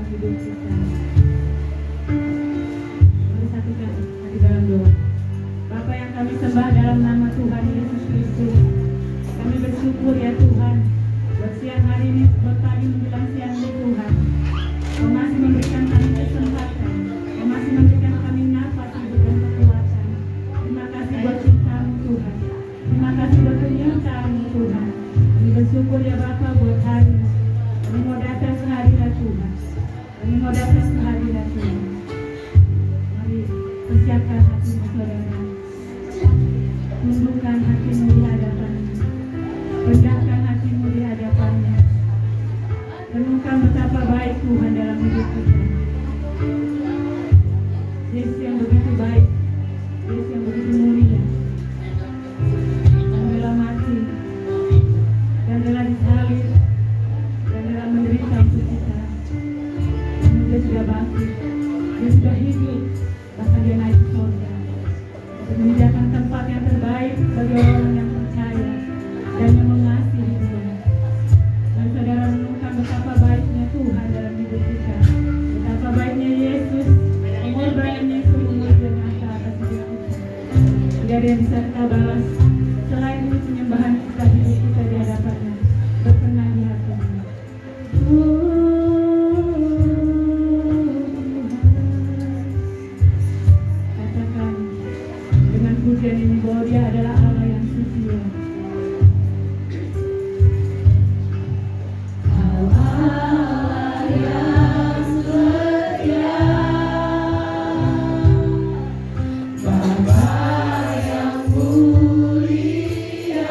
dalam hidup kita. Mari satukan hati dalam doa. Bapa yang kami sembah dalam nama Tuhan Yesus Kristus, kami bersyukur ya Tuhan buat siang hari ini, buat pagi menjelang siang ini Tuhan. Kau masih memberikan kami kesempatan, Kau masih memberikan kami nafas hidup dan kekuatan. Terima kasih buat cinta-Mu Tuhan. Terima kasih buat penyertaan-Mu Tuhan. Kami bersyukur ya Bapa buat hari ini. Kami mau datang seharilah Tuhan. Kami mau datang seharilah Tuhan. Mari persiapkan hatimu saudara. Tundukkan hatimu di hadapan-Nya. Rendahkan hatimu di hadapan-Nya. Renungkan betapa baik Tuhan dalam hidup kita. Yesus yang begitu baik, Yesus yang begitu mulia, yang rela mati, dan rela disalib, dan rela menderita untuk kita. Namun Dia sudah bangkit, Dia sudah hidup, bahkan Dia naik ke surga untuk menyediakan tempat yang terbaik bagi orang yang percaya dan yang mengasihi Tuhan. Dan saudara renungkan betapa baiknya Tuhan dalam hidup kita, betapa baiknya Yesus mengorbankannya seumur jenazah atas hidup kita. Tidak ada yang bisa kita balas selain itu penyembahan kita, hidup kita di hadapan-Nya, berkenan di hati-Nya. Katakan dengan pujian ini bahwa Dia adalah Allah yang setia. Bapa yang mulia,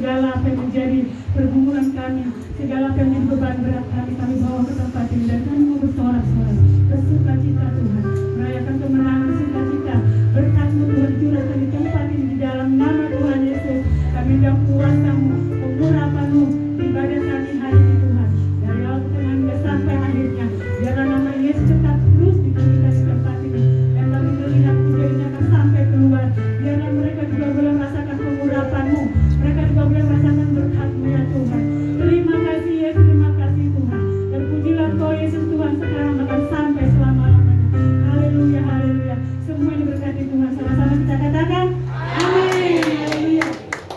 segala apa yang menjadi pergumulan kami, segala apa yang menjadi beban berat kami bawa ke tempat ini dan kami mau bersorak-sorai, bersuka cita Tuhan, merayakan kemenangan sukacita, berkat-Mu Tuhan curahkan di tempat ini di dalam nama Tuhan Yesus. Kami undang kuasa-Mu, pengurapan-Mu di ibadah kami hari ini Tuhan, dari awal pertengahan sampai akhirnya. Biarlah nama Yesus tetap terus ditinggikan di tempat ini, dan kami melihat pujiannya akan sampai keluar. Biarlah mereka juga boleh merasakan pengurapan-Mu, mereka juga boleh merasakan berkat-Mu ya Tuhan. Terima kasih Yesus, terima kasih Tuhan. Terpujilah Engkau Yesus Tuhan, sekarang akan sampai selama-lamanya. Haleluya, haleluya. Semua yang diberkati Tuhan, sama-sama kita katakan amin. Haleluya.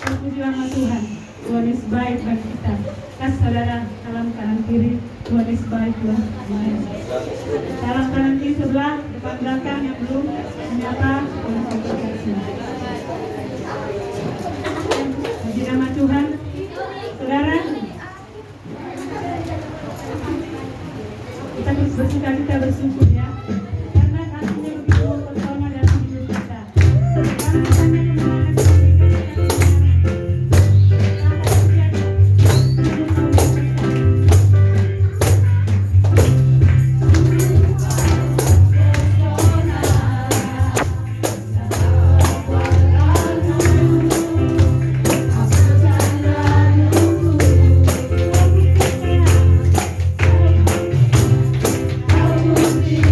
Terpujilah nama Tuhan. Tuhan Yesus baik bagi kita. Kasih saudara salam kanan kiri. Tuhan Yesus baik Tuhan. Amin. Salam kanan kiri sebelah, depan belakang yang belum menyapa. Tuhan Yesus. Puji nama Tuhan. Saudara, kita bersuka, kita bersyukur ya, karena kasih-Nya begitu mempesona dalam hidup kita. Sekarang kita kemenangan Aku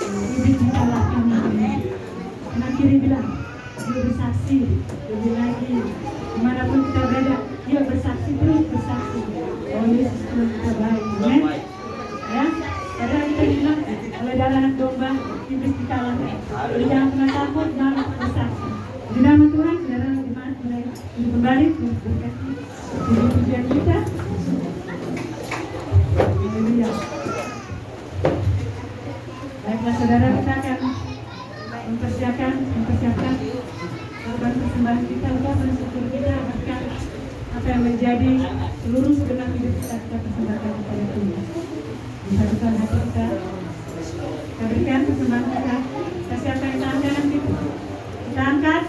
Iblis dikalahkan. Kanan kiri bilang, dia bersaksi. Lebih lagi, dimanapun kita berada, dia bersaksi terus bersaksi. Oh Yesus Tuhan kita baik. Amen. Ya, karena kita bilang oleh darah anak domba, iblis dikalahkan. Jadi jangan pernah takut, jangan bersaksi. Di nama Tuhan, saudara jemaat mulai kembali berkati pujian kita. Haleluya. Baiklah saudara, kita akan mempersiapkan korban persembahan kita untuk bersyukur kita akan apa yang menjadi seluruh segenap hidup kita persembahkan kepada Tuhan. Disatukan hati kita berikan persembahan kita. Kita siapa yang tahan kanan kita? Kita angkat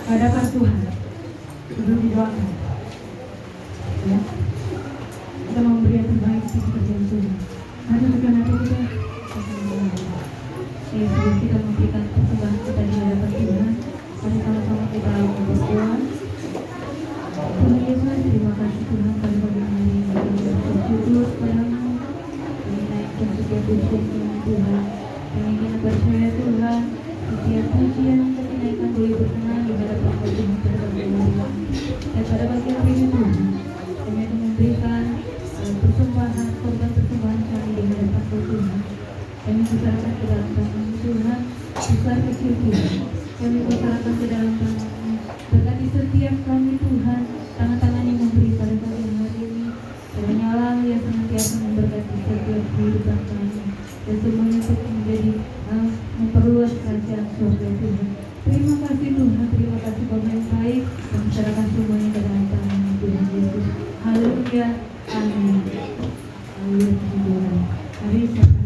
hadapan Tuhan sebelum didoakan. Ya, kita mau memberi yang terbaik di pekerjaan Tuhan. Mari tekan hati kita. Sebelum kita memberikan persembahan kita di hadapan Tuhan, mari sama-sama kita berdoa. Tuhan Yesus, terima kasih Tuhan pada pagi hari ini. Kita bersyukur padamu. Kami naikkan setiap pujian Tuhan. Kami ingin percaya Tuhan, setiap pujian kami naikkan boleh berkenan di hadapan Tuhan pada pagi hari ini. Dan pada pagi hari ini Tuhan, kami akan memberikan persembahan, korban persembahan kami di hadapan Tuhan. Kami berserahkan ke dalam tangan Tuhan, besar kecil Tuhan. Kami berserahkan ke dalam tangan-Mu. Berkati setiap kami Tuhan, tangan-tangan yang memberi pada pagi hari ini. Kiranya Allah yang senantiasa memberkati setiap kehidupan kami. Dan semuanya untuk menjadi memperluas kerajaan surga Tuhan. Terima kasih Tuhan, terima kasih Bapak yang baik. Kami serahkan semuanya ke dalam tangan Tuhan Yesus. Haleluya, amin. Haleluya, Tuhan. Mari siapa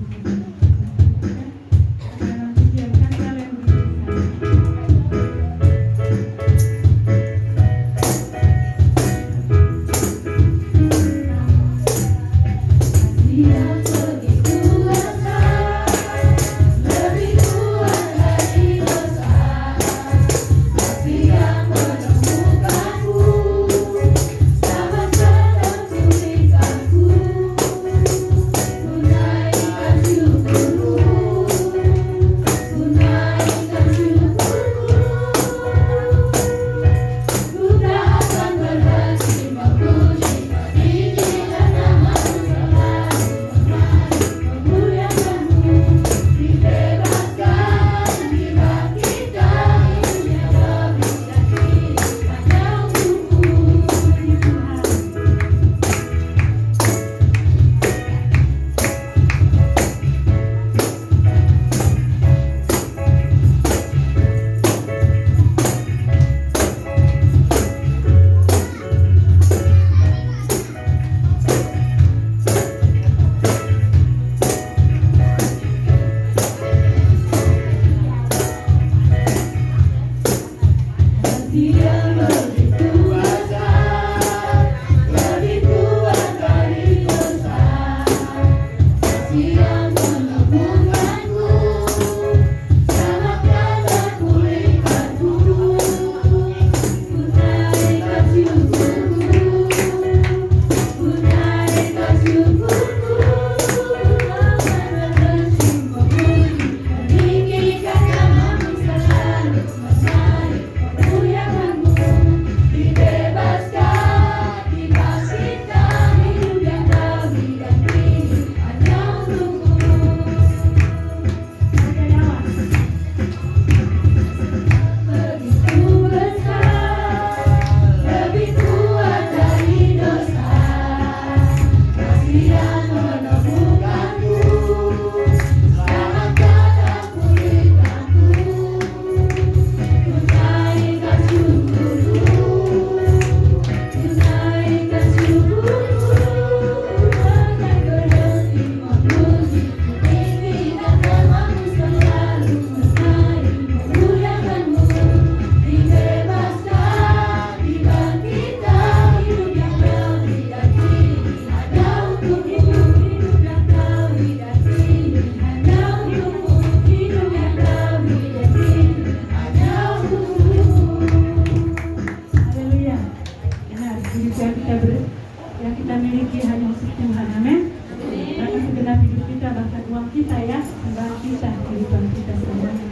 kita, bahkan uang kita ya, sembahan kita, kehidupan kita semuanya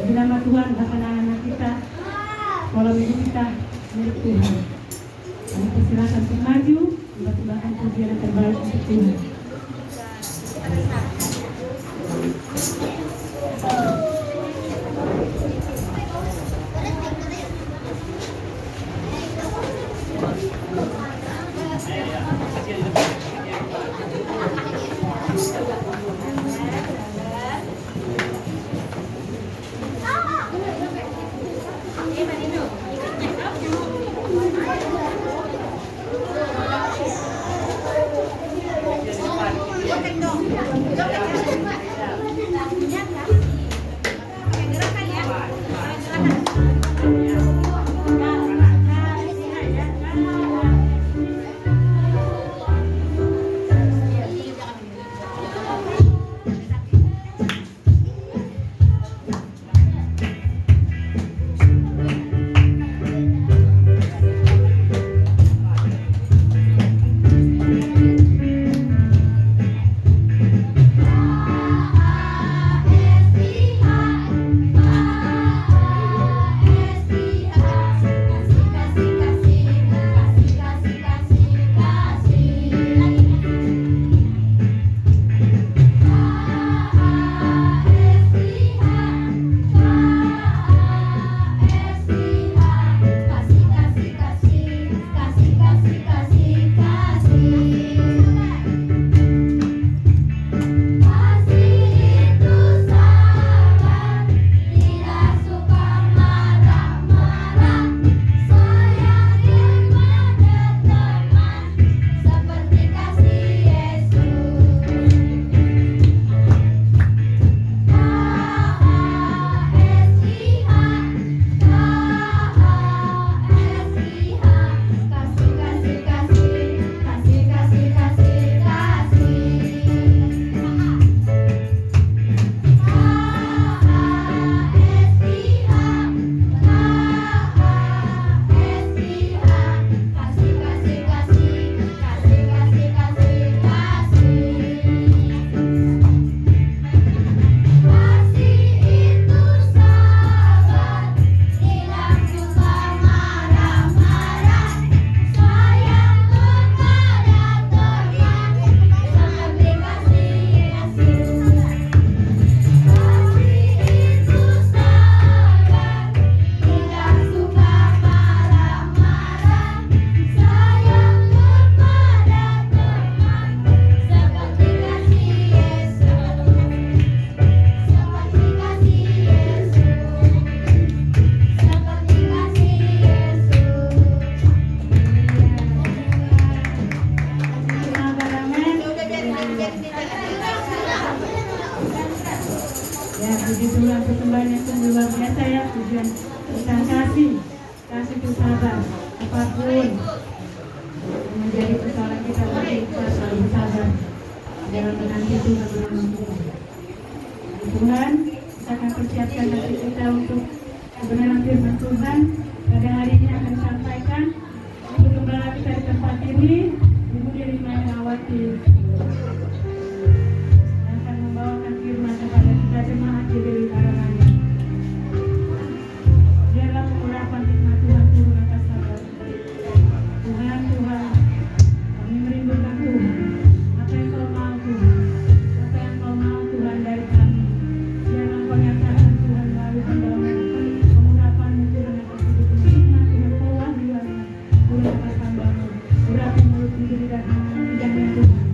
di nama Tuhan, bahkan anak-anak kita, pola hidup kita milik Tuhan. Kami persilakan untuk maju, mempersembahkan pujian yang terbaik untuk Tuhan. Ya, puji Tuhan, persembahan yang sungguh luar biasa ya, pujian tentang kasih itu sabar, apapun menjadi persoalan kita, kita selalu bersabar dalam menanti Tuhan berlangsung. Tuhan, kita akan persiapkan hati kita untuk kebenaran firman Tuhan. Pada hari ini akan disampaikan untuk gembala kita di tempat ini, Ibu Diri Mayawati akan membawakan firman kepada kita jemaat di Dewi Karangan. Biarlah pengurapan hikmat Tuhan turun atas sahabat. Tuhan, kami merindukan Tuhan. Apa yang Kau mau Tuhan? Apa yang Kau mau Tuhan dari kami? Biarlah Kau nyatakan Tuhan melalui hamba-Mu. Pengurapan Tuhan atas hidup hikmat Tuhan, pewahyuan Tuhan atas hamba-Mu. Urapi mulut diri dan hati Tuhan.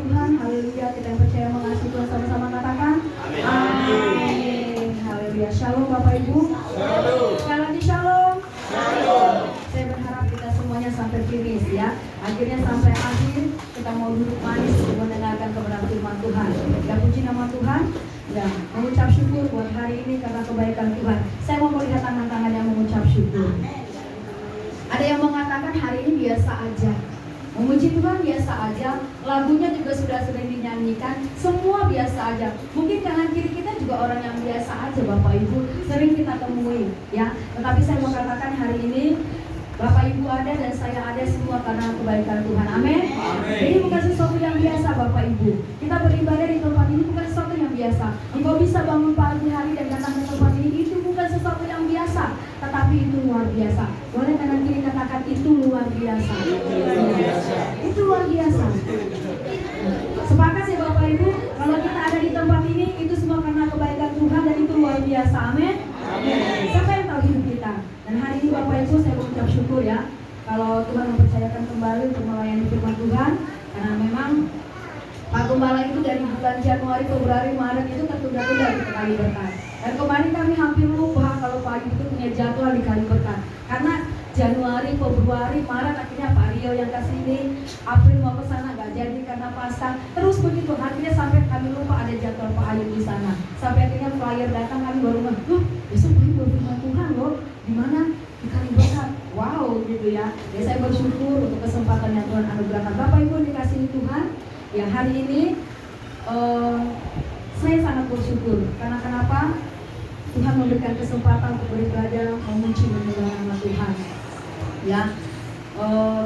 Tuhan. Haleluya. Kita yang percaya mengasihi Tuhan sama-sama katakan amin. Haleluya. Shalom Bapak Ibu. Sekali lagi shalom. Saya berharap kita semuanya sampai finish ya. Akhirnya sampai akhir kita mau duduk manis untuk mendengarkan kebenaran firman Tuhan. Ya, puji nama Tuhan. Ya, mengucap syukur buat hari ini karena kebaikan Tuhan. Saya mau melihat tangan-tangan yang mengucap syukur. Ada yang mengatakan hari ini biasa aja. Memuji Tuhan biasa aja. Lagunya juga sudah sering dinyanyikan. Semua biasa aja. Mungkin kanan kiri kita juga orang yang biasa aja Bapak Ibu. Sering kita temui ya. Tetapi saya mau katakan hari ini Bapak Ibu ada dan saya ada semua karena kebaikan Tuhan. Amin. Ini bukan sesuatu yang biasa Bapak Ibu. Kita beribadah di tempat ini bukan sesuatu yang biasa. Engkau bisa bangun pagi hari dan datang ke tempat ini, itu bukan sesuatu yang biasa, tetapi itu luar biasa. Boleh kanan kiri katakan itu luar biasa. Itu luar biasa. Sepakat ya Bapak Ibu, kalau kita ada di tempat ini itu semua karena kebaikan Tuhan dan itu luar biasa. Amin. Siapa yang tahu hidup kita? Dan hari ini Bapak Ibu saya mengucap syukur ya, kalau Tuhan mempercayakan kembali untuk melayani firman Tuhan. Karena memang Pak Gembala itu dari bulan Januari, Februari, Maret itu tertunda-tunda di Kali Berkat. Dan kemarin kami hampir lupa kalau Pak itu punya jadwal di Kali Berkat. Karena Januari, Februari, Maret akhirnya Pak Rio yang kesini, April mau ke sana nggak jadi karena pasang. Terus begitu akhirnya sampai kami lupa ada jadwal Pak Ayu di sana. Sampai akhirnya flyer datang kami baru besok Pak Ayu firman Tuhan loh. Di mana? Di Kali Berkat. Wow gitu ya. Jadi saya bersyukur untuk kesempatan yang Tuhan anugerahkan. Bapak Ibu dikasihi Tuhan. Ya hari ini saya sangat bersyukur karena kenapa? Tuhan memberikan kesempatan untuk beribadah, memuji menyembah nama Tuhan. Ya,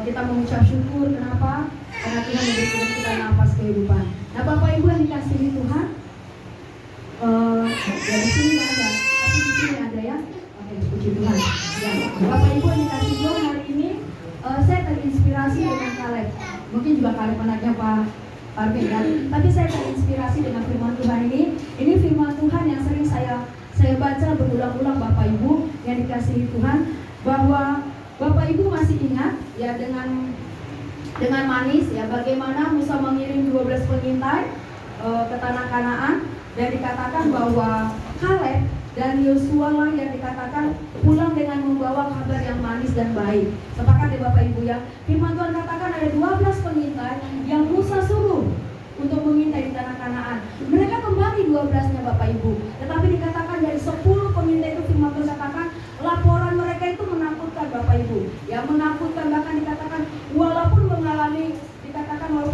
kita mengucap syukur kenapa? Karena Tuhan memberikan kita nafas kehidupan. Nah Bapak Ibu yang dikasihi Tuhan, ya di sini nggak ada, tapi di sini ada ya. Oke, puji Tuhan. Ya, Bapak Ibu yang dikasihi Tuhan hari ini, saya terinspirasi dengan Kaleb. Mungkin juga Kaleb anaknya Pak Arvin kan? Tapi saya terinspirasi dengan firman Tuhan ini. Ini firman Tuhan yang sering saya baca berulang-ulang Bapak Ibu yang dikasihi Tuhan, bahwa Bapak Ibu masih ingat ya dengan manis ya bagaimana Musa mengirim 12 pengintai ke tanah Kanaan, dan dikatakan bahwa Kaleb dan Yosua lah yang dikatakan pulang dengan membawa kabar yang manis dan baik. Sepakat ya Bapak Ibu ya. Firman Tuhan katakan ada 12 pengintai yang Musa suruh untuk mengintai di tanah Kanaan. Mereka kembali 12-nya Bapak Ibu. Tetapi dikatakan dari 10 pengintai itu firman Tuhan katakan laporan mereka itu menakutkan Bapak Ibu. Ya menakutkan, bahkan dikatakan walaupun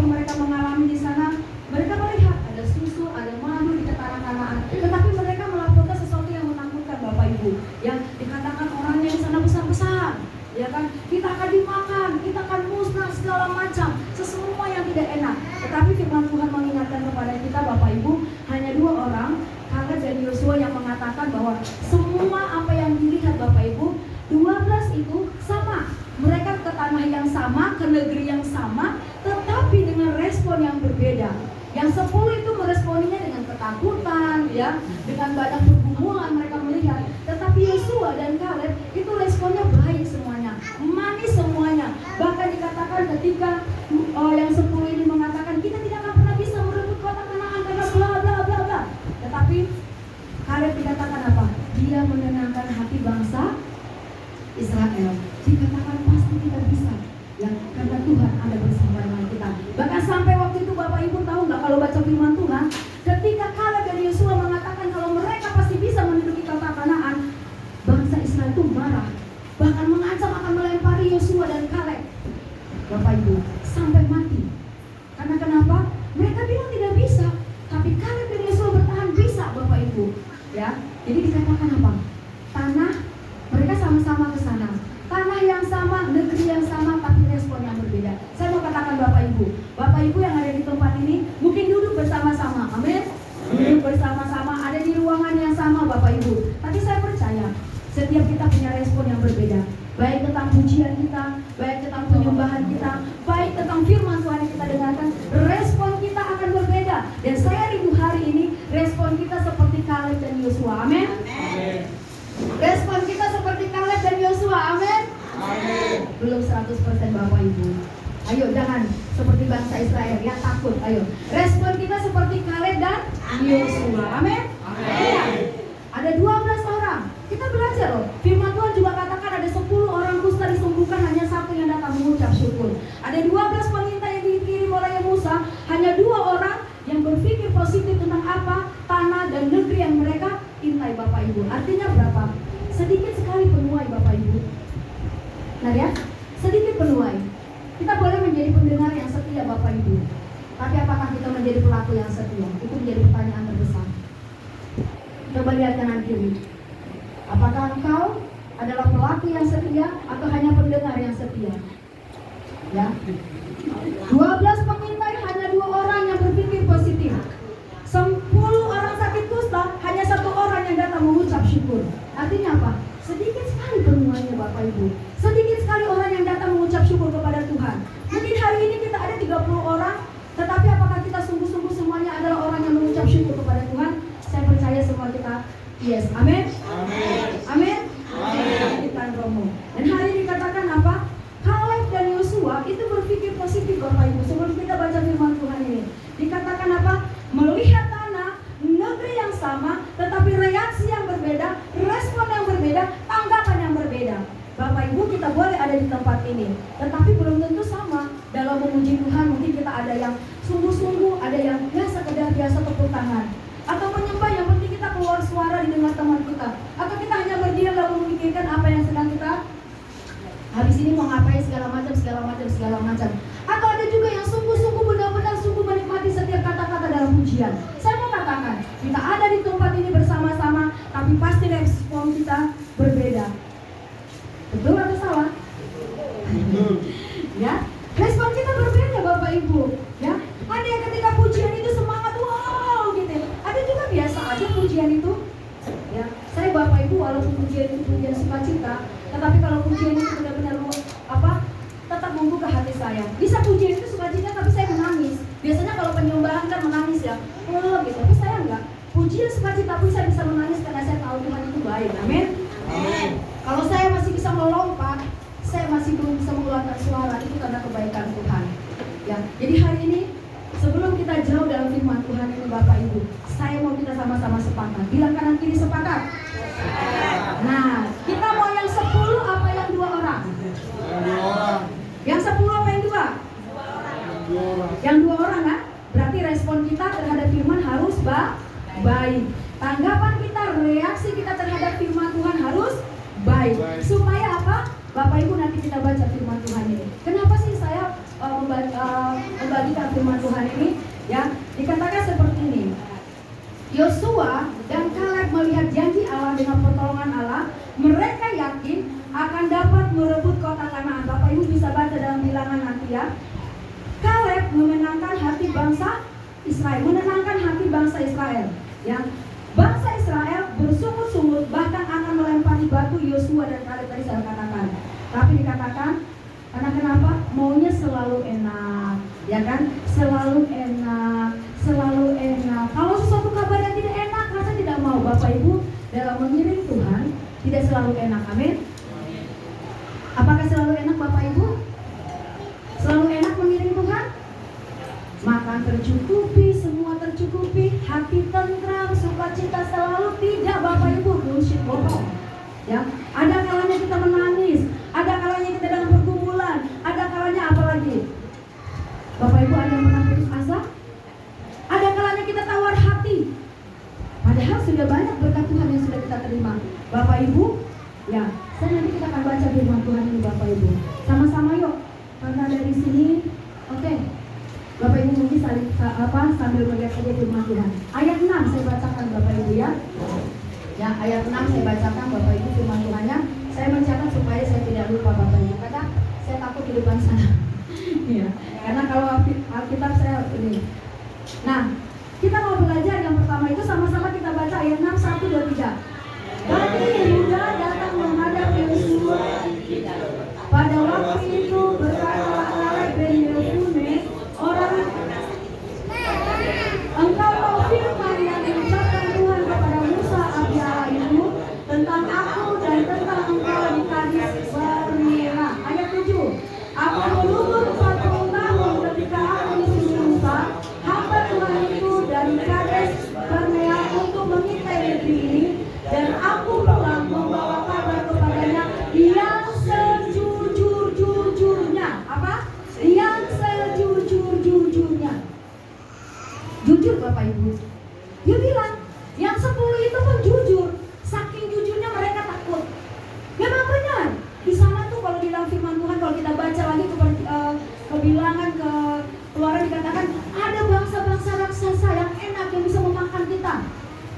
mereka mengalami di sana, mereka melihat ada susu, ada madu di tanah Kanaan. Tetapi mereka melaporkan sesuatu yang menakutkan Bapak Ibu. Yang dikatakan orangnya di sana besar-besar. Ya kan, kita akan dimakan, kita akan musnah segala macam, sesemua yang tidak enak. Tetapi firman Tuhan mengingatkan kepada kita Bapak Ibu, hanya 2 orang, Kaleb dan Yosua, yang mengatakan bahwa semua apa yang dilihat Bapak Ibu, 12 itu sama. Mereka ke tanah yang sama, ke negeri yang sama, tetapi dengan respon yang berbeda. Yang 10 itu meresponinya dengan ketakutan, ya, dengan banyak pergumulan mereka melihat. Tetapi Yosua dan Kaleb itu responnya baik semuanya, manis semuanya. Bahkan dikatakan ketika yang 10 ini mengatakan kita tidak akan pernah bisa merebut kota Kanaan karena bla bla bla bla. Tetapi Kaleb dikatakan apa? Dia menenangkan hati bangsa Israel. Dikatakan pasti kita bisa. Ya, karena Tuhan ada bersama dengan kita. Bahkan sampai waktu itu Bapak Ibu tahu nggak kalau baca firman Tuhan, ketika Kaleb dan Yosua mengatakan kalau mereka pasti bisa menduduki kota Kanaan, bangsa Israel itu marah, bahkan mengancam akan melempari Yosua dan Kaleb. Bapak Ibu, sampai mati. Karena kenapa? Mereka bilang tidak bisa, tapi Kaleb dan Yosua bertahan bisa Bapak Ibu. Ya, jadi dikatakan apa? Tanah, mereka sama-sama ke sana. Tanah yang sama, negeri yang sama, tapi respon yang berbeda. Saya mau katakan Bapak Ibu yang ada di tempat ini, mungkin duduk bersama-sama, amin. Duduk bersama-sama, ada di ruangan yang sama Bapak Ibu. Tapi saya percaya, setiap kita punya respon yang berbeda. Baik tentang pujian kita, baik tentang penyembahan kita, baik tentang firman Tuhan yang kita dengarkan, respon kita akan berbeda. Dan saya rindu hari ini, respon kita seperti Kaleb dan Yosua, amin. Respon kita seperti Kaleb dan Yosua, amin. Belum 100% Bapak Ibu. Ayo jangan seperti bangsa Israel yang takut. Ayo, respon kita seperti Kaleb dan Yosua. Amin. Iya. Ada 12 orang. Kita belajar loh. Firman Tuhan juga katakan ada 10 orang kusta disembuhkan, hanya satu yang datang mengucap syukur. Ada 12 pengintai yang dikirim oleh Musa, hanya 2 orang yang berpikir positif tentang apa tanah dan negeri yang mereka intai, Bapak Ibu. Artinya berapa? Sedikit sekali penuai, Bapak Ibu. Nah ya, sedikit penuai. Kita boleh menjadi pendengar yang setia, Bapak Ibu. Tapi apakah kita menjadi pelaku yang setia? Itu menjadi pertanyaan terbesar. Coba lihat kanan kiri. Apakah engkau adalah pelaku yang setia atau hanya pendengar yang setia? Ya. 12 pengintai, hanya 2 orang yang berpikir positif. 10 orang sakit kusta, hanya 1 orang yang datang mengucap syukur. Artinya apa? Sedikit sekali penuainya, Bapak Ibu. Sedikit sekali orang yang datang mengucap syukur kepada Tuhan. Mungkin hari ini kita ada 30 orang, tetapi apakah kita sungguh-sungguh semuanya adalah orang yang mengucap syukur kepada Tuhan? Saya percaya semua kita yes. Amin. Amin. Kita Romo. Dan hari ini dikatakan apa? Kaleb dan Yosua itu berpikir positif, Bapak Ibu. Sebelum kita baca firman Tuhan ini, dikatakan apa? Melihat tanah, negeri yang sama, tetapi reaksi yang berbeda, respon yang berbeda, tanggapan yang berbeda. Bapak Ibu, kita boleh ada di tempat ini, tetapi belum tentu sama. Dalam memuji Tuhan mungkin kita ada yang sungguh-sungguh, ada yang sekedar biasa tepuk tangan, atau menyembah yang penting kita keluar suara didengar teman kita, atau kita hanya berdiam lalu memikirkan apa yang sedang kita habis ini mau ngapain, segala macam. Atau ada juga yang sungguh-sungguh benar-benar sungguh menikmati setiap kata-kata dalam pujian. Saya mau katakan, kita ada di tempat ini bersama-sama, tapi pasti respon kita berbeda. Betul atau salah? Ya, respon kita berbeda, Bapak Ibu. Ya, ada yang ketika pujian itu semangat, wow gitu. Ada juga biasa aja pujian itu. Ya, saya Bapak Ibu walaupun pujian itu pujian sukacita, tetapi kalau pujian itu benar-benar tetap membuka hati saya. Bisa pujian itu sukacita tapi saya menangis. Biasanya kalau penyembahan kan menangis ya, gitu. Tapi saya enggak. Pujian sukacita pun saya bisa menangis karena saya tahu Tuhan itu baik. Amin. Kalau saya masih bisa melompat, saya masih belum bisa mengeluarkan suara, itu karena kebaikan Tuhan. Ya, jadi hari ini sebelum kita jauh dalam firman Tuhan ini, Bapak Ibu, saya mau kita sama-sama sepakat. Bilang kanan kiri sepakat. Nah, kita mau yang 10 apa yang 2 orang? Yang 10 apa yang 2? Yang 2 orang kan? Berarti respon kita terhadap firman harus baik. Tanggapan kita, reaksi kita terhadap firman Tuhan harus baik. Supaya apa? Bapak Ibu, nanti kita baca firman Tuhan ini. Kenapa sih saya membagikan firman Tuhan ini? Ya, dikatakan seperti ini. Yosua dan Kaleb melihat janji Allah dengan pertolongan Allah. Mereka yakin akan dapat merebut kota Kanaan. Bapak Ibu bisa baca dalam bilangan nanti ya. Kaleb memenangkan hati bangsa Israel, menenangkan hati bangsa Israel. Ya, bangsa Israel bersungut-sungut bahkan akan melempari batu Yosua dan Kaleb tadi saya katakan. Tapi dikatakan karena kenapa? Maunya selalu enak, ya kan? Selalu enak. Kalau sesuatu kabar yang tidak enak, rasa tidak mau. Bapak Ibu, dalam mengiring Tuhan tidak selalu enak. Amin. Apakah selalu enak, Bapak Ibu? Selalu enak mengiring Tuhan? Makan tercukupi, semua tercukupi, hati tentram, sukacita selalu. Tidak, Bapak Ibu, bullshit, bohong. Ya, ada kalanya kita menangis, ada kalanya kita dalam pergumulan, ada kalanya apa lagi? Bapak Ibu, ada yang pernah putus asa? Ada kalanya kita tawar hati. Padahal sudah banyak berkat Tuhan yang sudah kita terima. Bapak Ibu, ya, nanti kita akan baca firman Tuhan ini, Bapak Ibu. Sama-sama yuk. Karena dari sini, oke. Bapak Ibu mungkin sambil melihat saja firman Tuhan. Ayat 6 saya bacakan, Bapak Ibu ya. Ya, ayat 6 saya bacakan, Bapak Ibu, firman Tuhannya. Saya mencatat supaya saya tidak lupa, Bapak Ibu. Karena saya takut di depan sana. Iya. Karena kalau Alkitab saya ini. Nah, kita mau belajar yang pertama itu sama-sama kita baca ayat 6, 1, 2, 3. Bani Yehuda datang menghadap Yosua. Pada waktu itu berkatalah Kaleb bin Yefune, orang, engkau tahu firman yang diucapkan Tuhan kepada Musa abdi Allah itu tentang aku dan tentang engkau di Kades Barnea. Ayat 7. Aku berumur 40 tahun ketika Jujur Bapak Ibu. Dia bilang, yang 10 itu pun jujur. Saking jujurnya mereka takut. Memang benar. Di sana tuh kalau di dalam firman Tuhan, kalau kita baca lagi ke bilangan, ke Keluaran dikatakan ada bangsa-bangsa raksasa yang enak yang bisa memakan kita.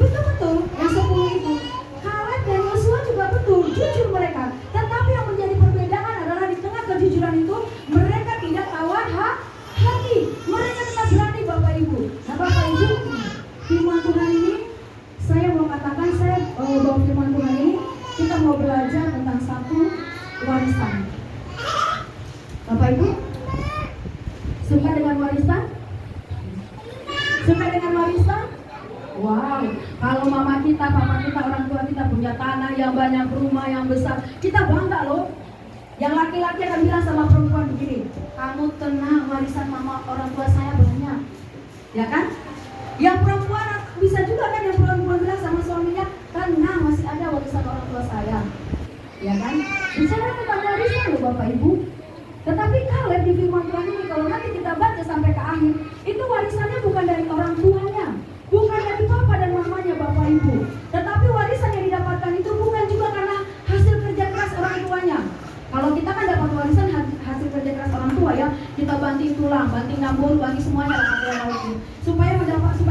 Betul-betul yang 10 itu. Kaleb dan Yosua juga betul, jujur mereka. Tetapi yang menjadi perbedaan adalah di tengah kejujuran itu mereka tidak tawar hati. Mereka tetap berani Bapak Ibu. Nah Bapak Ibu, firman Tuhan ini saya mau katakan, saya bawa firman Tuhan ini kita mau belajar tentang satu warisan. Bapak Ibu, suka dengan warisan? Suka dengan warisan? Wow, kalau mama kita, papa kita, orang tua kita punya tanah yang banyak, rumah yang besar, kita bangga loh. Yang laki-laki akan bilang sama perempuan begini, kamu tenang, warisan mama orang tua saya banyak, ya kan? Yang perempuan bisa juga kan, yang perempuan bilang sama suaminya, tenang, masih ada warisan orang tua saya, ya kan? Bicara tentang warisan loh Bapak Ibu. Tetapi Kaleb di firman Tuhan ini, kalau nanti kita baca sampai ke akhir, itu warisannya bukan dari orang tuanya, bukan dari papa dan mamanya Bapak Ibu. Tetapi warisan yang didapatkan itu bukan juga karena hasil kerja keras orang tuanya. Kalau kita kan dapat warisan hasil kerja keras orang tua ya, kita banting tulang, banting ngambul, banting semuanya lah kata orang itu. Supaya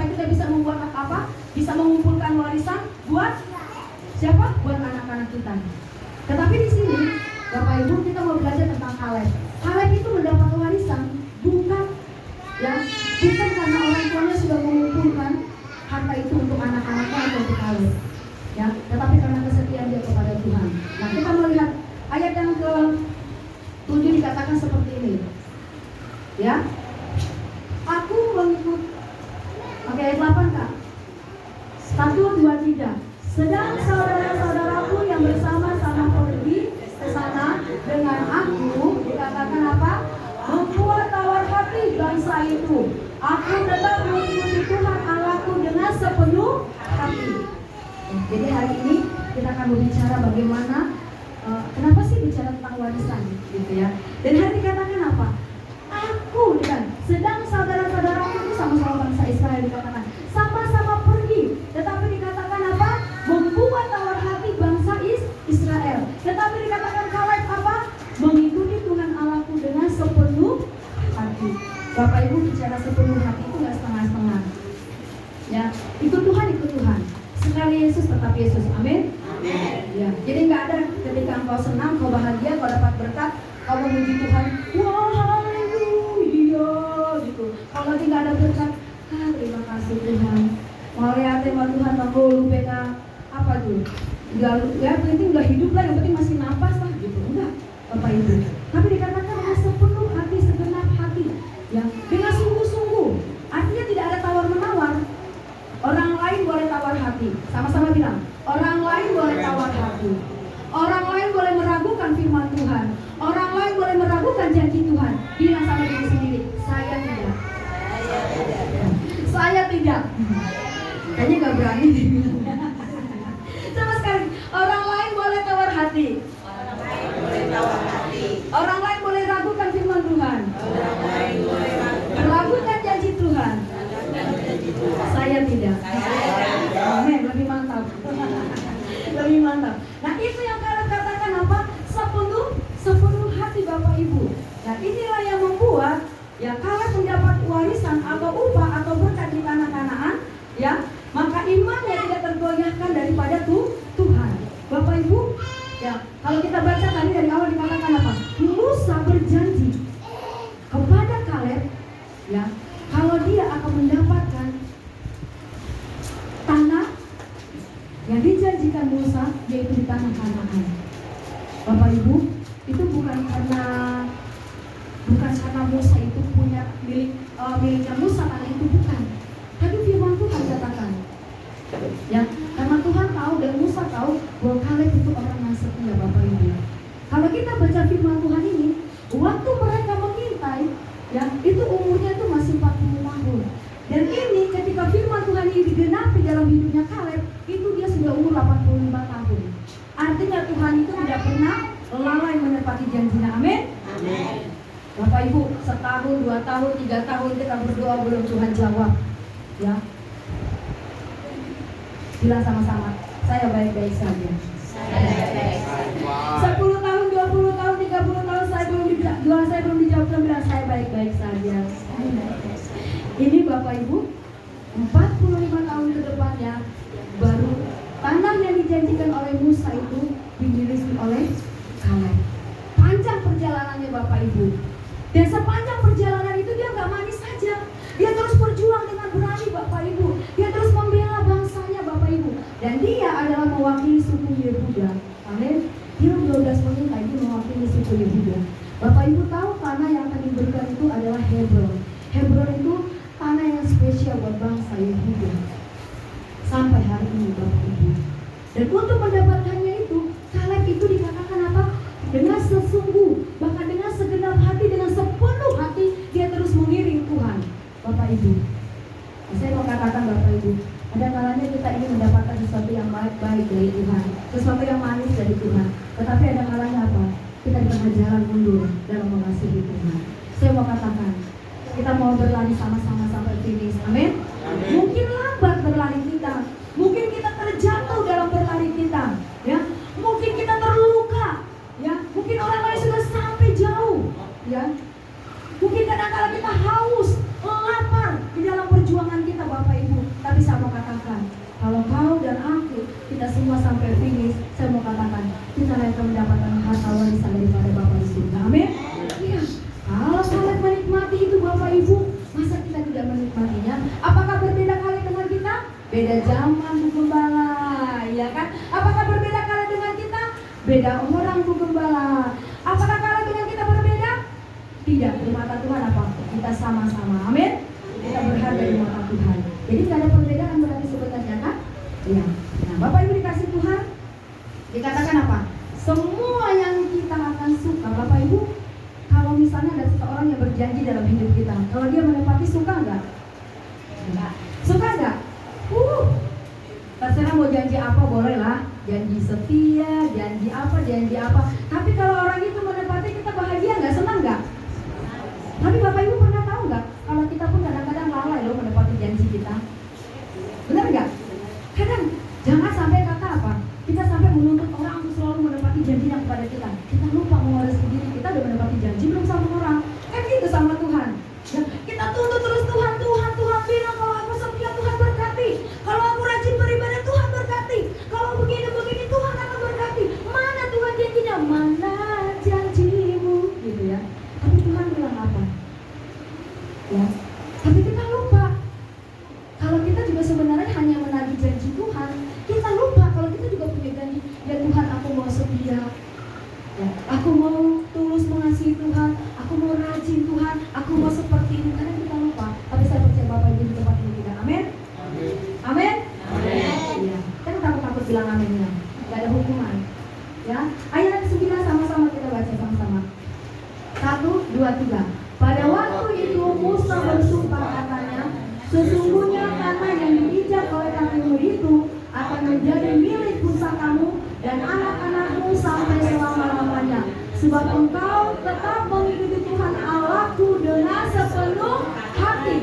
kita bisa membuat apa? Bisa mengumpulkan warisan buat siapa? Buat anak-anak kita. Tetapi di sini Bapak Ibu kita mau belajar tentang Kaleb. Kaleb itu mendapat warisan bukan karena orang tuanya sudah mengumpulkan harta itu untuk anak-anaknya atau untuk Kaleb, ya, tetapi karena kesetiaan dia kepada Tuhan. Nah kita melihat ayat yang ke-7 dikatakan seperti ini, ya. Aku mengikut. Oke, ayat 8 Kak. 1, 2, 3. Sedang saudara-saudaraku yang bersama-sama pergi ke sana dengan aku, dikatakan apa? Membuat tawar hati bangsa itu. Aku tetap mengikuti Tuhan Allahku dengan sepenuh hati. Jadi hari ini kita akan berbicara bagaimana, kenapa sih bicara tentang warisan, gitu ya. Dan hari dikatakan apa? Aku, kan, sedang saudara-saudaraku itu sama-sama bangsa Israel dikatakan sama-sama pergi, tetapi dikatakan apa? Membuat tawar hati bangsa Israel. Tetapi dikatakan Kaleb apa? Mengikuti Tuhan Allahku dengan sepenuh hati. Bapak Ibu bicara sepenuh hati itu nggak setengah-setengah. Ya, ikut Tuhan. Sekali Yesus tetap Yesus. Amin. Amin. Ya, jadi nggak ada ketika engkau senang, kau bahagia, kau dapat berkat, kau memuji Tuhan, wah haleluya gitu. Kalau lagi nggak ada berkat, terima kasih Tuhan. Mau lihat tema Tuhan, mau lupa apa tuh? Ya penting udah hidup lah, yang penting masih nafas lah gitu. Enggak, Bapak Ibu. Tapi dikatakan dengan sepenuh hati, segenap hati, ya, dengan sungguh-sungguh. Artinya tidak ada tawar-menawar. Orang lain boleh tawar hati. Sama-sama bilang, orang lain boleh tawar hati. Orang lain boleh meragukan firman Tuhan. Orang lain boleh meragukan janji Tuhan. Bilang sama diri sendiri, saya tidak. Saya tidak. Kayaknya gak berani dibilang. Sama sekali. Orang lain boleh tawar hati. Orang lain boleh ragukan firman Tuhan. Meragukan janji Tuhan. Saya tidak. Amin, lebih mantap. Lebih mantap. Nah itu yang kalian katakan apa? Sepenuh hati Bapak Ibu. Nah inilah yang membuat ya kalian mendapat warisan atau upah atau berkat di tanah Kanaan, ya, maka imannya tidak tergoyahkan daripada Tuhan. Bapak Ibu, ya, kalau kita baca tadi dari awal dikatakan apa? Musa berjanji kepada Kaleb, ya, kalau dia akan mendapatkan tanah yang dijanjikan Musa, yaitu di tanah Kanaan. Bapak Ibu, itu bukan karena Musa itu punya miliknya Musa, tanah itu bukan. Tapi firman Tuhan katakan, ya, karena Tuhan tahu dan Musa tahu bahwa Kaleb itu orang yang setia, Bapak Ibu. Kalau kita baca firman Tuhan ini, waktu mereka mengintai, ya, itu umurnya itu masih 40 tahun. Dan ini ketika firman Tuhan ini digenapi dalam hidupnya Kaleb, itu dia sudah umur 85 tahun. Artinya Tuhan itu tidak pernah lalai menepati janjinya. Amin. Amin. Bapak Ibu, setahun, 2 tahun, 3 tahun kita berdoa belum Tuhan jawab. Ya. Bilang sama-sama, saya baik-baik saja. 10 tahun, 20 tahun, 30 tahun saya belum dijawab, bilang saya baik-baik saja. Ini Bapak Ibu, 45 tahun ke depannya baru tanah yang dijanjikan oleh Musa itu dimiliki oleh Kaleb. Panjang perjalanannya Bapak Ibu. Dan sepanjang perjalanan itu dia nggak manis saja. Dia terus berjuang dengan berani Bapak Ibu. Dia terus membela bangsanya Bapak Ibu. Dan dia adalah mewakili suku Yehuda. Amin. Dia 12 wanita ini mewakili suku Yehuda. Bapak Ibu tahu tanah yang akan diberikan itu adalah Hebron. Hebron itu tanah yang spesial buat bangsa Yehuda. Sampai hari ini Bapak Ibu. Dan untuk mendapatkannya itu, Kaleb itu dikatakan apa? Dengan sesungguh, bahkan dengan segenap hati, dengan sepenuh hati, dia terus mengiring Tuhan. Bapak Ibu, saya mau katakan Bapak Ibu, ada kalanya kita ingin mendapatkan sesuatu yang baik-baik dari Tuhan, sesuatu yang manis dari Tuhan. Tetapi ada kalanya apa? Kita di tengah jalan mundur dalam mengasihi Tuhan. Saya mau katakan, kita mau berlari sama-sama sampai finish. Amin. Mungkin lambat berlari kita, mungkin kita terjatuh dalam berlari kita, ya. Mungkin kita terluka, ya. Mungkin orang lain sudah sampai jauh, ya. Mungkin kadang-kadang kita haus, lapar di dalam perjuangan kita Bapak Ibu. Tapi saya mau katakan, kalau kau dan aku, kita semua sampai finish, saya mau katakan, kita akan mendapatkan harta warisan daripada Bapa di surga. Amin. Iya. Kalau kalian menikmati itu Bapak Ibu, masa kita tidak menikmatinya? Apakah berbeda kali dengan kita? Beda zaman Bu Gembala, ya kan? Apakah berbeda kali dengan kita? Beda orang Bu Gembala. Apakah kali dengan kita berbeda? Tidak, di mata Tuhan apa? Kita sama-sama, amin. Kita berharga di mata Tuhan. Jadi tidak ada perbedaan berarti sebenarnya kan? Iya. Nah Bapak Ibu dikasih Tuhan, dikatakan apa? Semua yang kita akan suka Bapak Ibu. Kalau misalnya ada seseorang yang berjanji dalam hidup kita, kalau dia menepati, suka nggak? Enggak. Suka nggak? Terserah mau janji apa boleh lah, janji setia, janji apa. Tapi kalau orang itu menepati, kita bahagia nggak? Senang nggak? Tapi Bapak Ibu pernah tahu nggak? Kalau kita pun kadang-kadang lalai loh menepati janji kita. Benar nggak? Kadang jangan sampai kata apa? Kita sampai menuntut orang untuk selalu menepati janjinya kepada kita. Kita lupa mengoreksi diri. Kita udah menepati janji belum sama orang? Kan gitu sama Tuhan. Ya, kita tuntut terus Tuhan bilang kalau aku setia Tuhan berkati. Kalau aku rajin beribadah Tuhan berkati. Kalau begini Tuhan akan berkati. Mana Tuhan janjinya? Mana janjimu? Gitu ya. Tapi Tuhan bilang apa? Ya. Tapi kita lupa. Kalau kita juga sebenarnya hanya menagih janji Tuhan, kita lupa kalau kita juga punya janji. Ya Tuhan, aku mau setia. Ya, aku mau tulus mengasihi Tuhan, aku mau rajin Tuhan, aku mau seperti ini. Kadang kita lupa. Tapi saya percaya Bapak Ibu di tempat ini tidak. Amin. Amin. Ya. Kan takut bilang amin ya. Gak ada hukuman. Ya. Ayat 9 sama-sama kita baca sama-sama. 1, 2, 3. Pada waktu itu Musa bersumpah katanya, sesungguhnya tanah yang diinjak oleh kakimu itu akan menjadi milik pusakamu dan anak-anakmu sampai selama-lamanya. Sebab engkau tetap mengikuti Tuhan Allahku dengan sepenuh hati.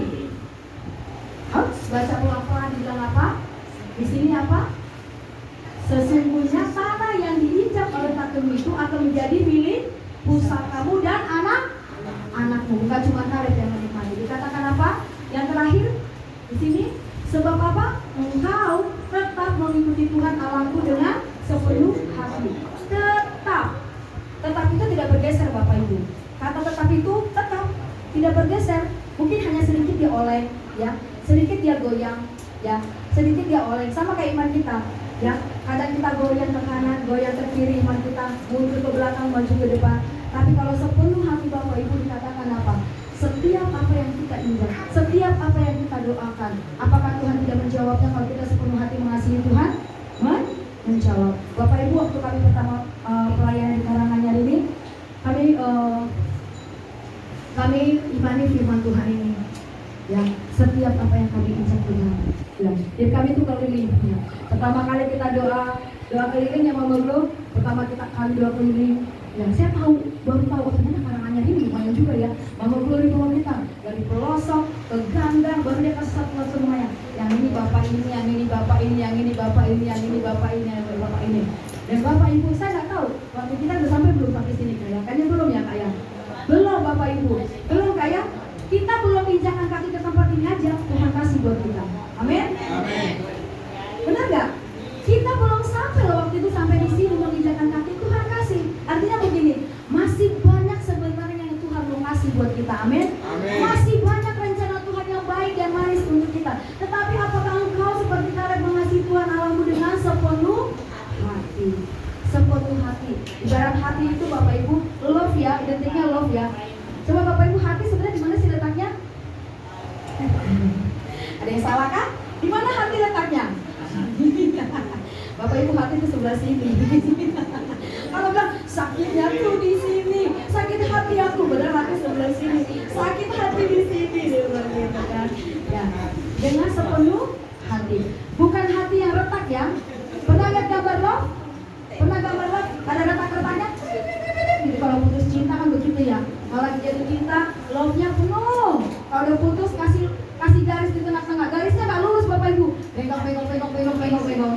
Baca pelan-pelan dibilang apa? Di sini apa? Sesungguhnya tanah yang diinjak oleh kakimu itu akan menjadi milik pusakamu dan anak-anakmu. Bukan cuma Kaleb yang menikmati. Dikatakan apa? Yang terakhir di sini, sebab apa? Engkau tetap mengikuti Tuhan Allahku dengan sepenuh hati. Tetap itu tidak bergeser Bapak Ibu. Kata tetap itu tetap tidak bergeser. Mungkin hanya sedikit dia oleng, ya, sedikit dia goyang, ya, sedikit dia oleng. Sama kayak iman kita, ya. Kadang kita goyang ke kanan, goyang ke kiri, iman kita mundur ke belakang, maju ke depan. Tapi kalau sepenuh hati Bapak Ibu dikatakan apa? Setiap apa yang kita injak, setiap apa yang kita doakan, apakah Tuhan tidak menjawabnya kalau kita sepenuh hati mengasihi Tuhan? Menjawab. Bapak Ibu, waktu kami pertama pelayanan di Karanganyar ini, kami imani firman Tuhan ini. Ya, setiap apa yang kami injak Tuhan. Ya, jadi kami itu keliling. Ya. Pertama kali kita doa keliling yang Mama Glo, pertama kali doa keliling. Ya, saya baru tahu ternyata Karanganyar ini lumayan juga ya. Mama Glo di bawah kita. dari pelosok ke ganggang, baru dia kasih satu semuanya. Yang ini bapak ini, yang ini bapak ini, yang ini bapak ini, yang ini bapak ini, yang ini bapak ini. Dan bapak ibu saya nggak tahu waktu kita udah sampai belum sampai sini kayak, kayaknya belum ya kak ya? Belum bapak ibu, belum kayak. Kita belum injakan kaki ke tempat ini aja, Tuhan kasih buat kita. Amin. Amin. Benar nggak? Kita belum sampai loh waktu itu sampai di sini menginjakan kaki, Tuhan kasih. Artinya begini, masih banyak sebenarnya yang Tuhan mau kasih buat kita. Amin. Amin. Masih banyak rencana Tuhan yang baik dan manis untuk kita. Tetapi apakah engkau seperti Kaleb mengasihi Tuhan Allahmu dengan sepenuh hati? Sepenuh hati. Ibarat hati itu Bapak Ibu, love ya, identiknya love ya. Coba Bapak Ibu, hati sebenarnya di mana sih letaknya? Ada yang salah kan? Di mana hati letaknya? Bapak Ibu, hati itu sebelah sini. Kalau bilang sakitnya tuh di sini, sakit hati aku, benar hati sebelah sini. Sakit hati di sini, dia bilang gitu kan. Ya, dengan sepenuh hati. Bukan hati yang retak ya. Pernah lihat gambar love? Pernah gambar love? Ada retak-retaknya? Jadi kalau putus cinta kan begitu ya. Kalau lagi jatuh cinta, love-nya penuh. Kalau udah putus kasih garis di tengah-tengah. Garisnya nggak lurus Bapak Ibu. Bengkok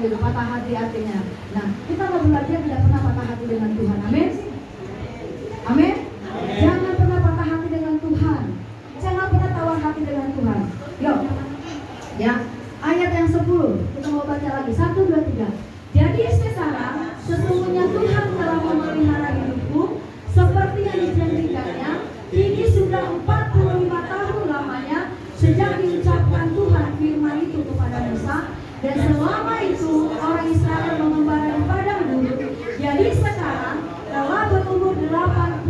gitu. Patah hati artinya. Nah, kita mau belajar tidak pernah patah hati dengan Tuhan. Amin. Amin. Jangan pernah patah hati dengan Tuhan. Jangan pernah tawar hati dengan Tuhan. Yuk. Ya. Ayat yang 10. Kita mau baca lagi. 1, 2, 3. Jadi sekarang sesungguhnya Tuhan telah memelihara hidupku seperti yang dijanjikannya. Ini sudah 45 tahun lamanya sejak diucapkan Tuhan firman itu kepada Musa, dan selama itu orang Israel mengembara di padang gurun. Jadi sekarang telah berumur 85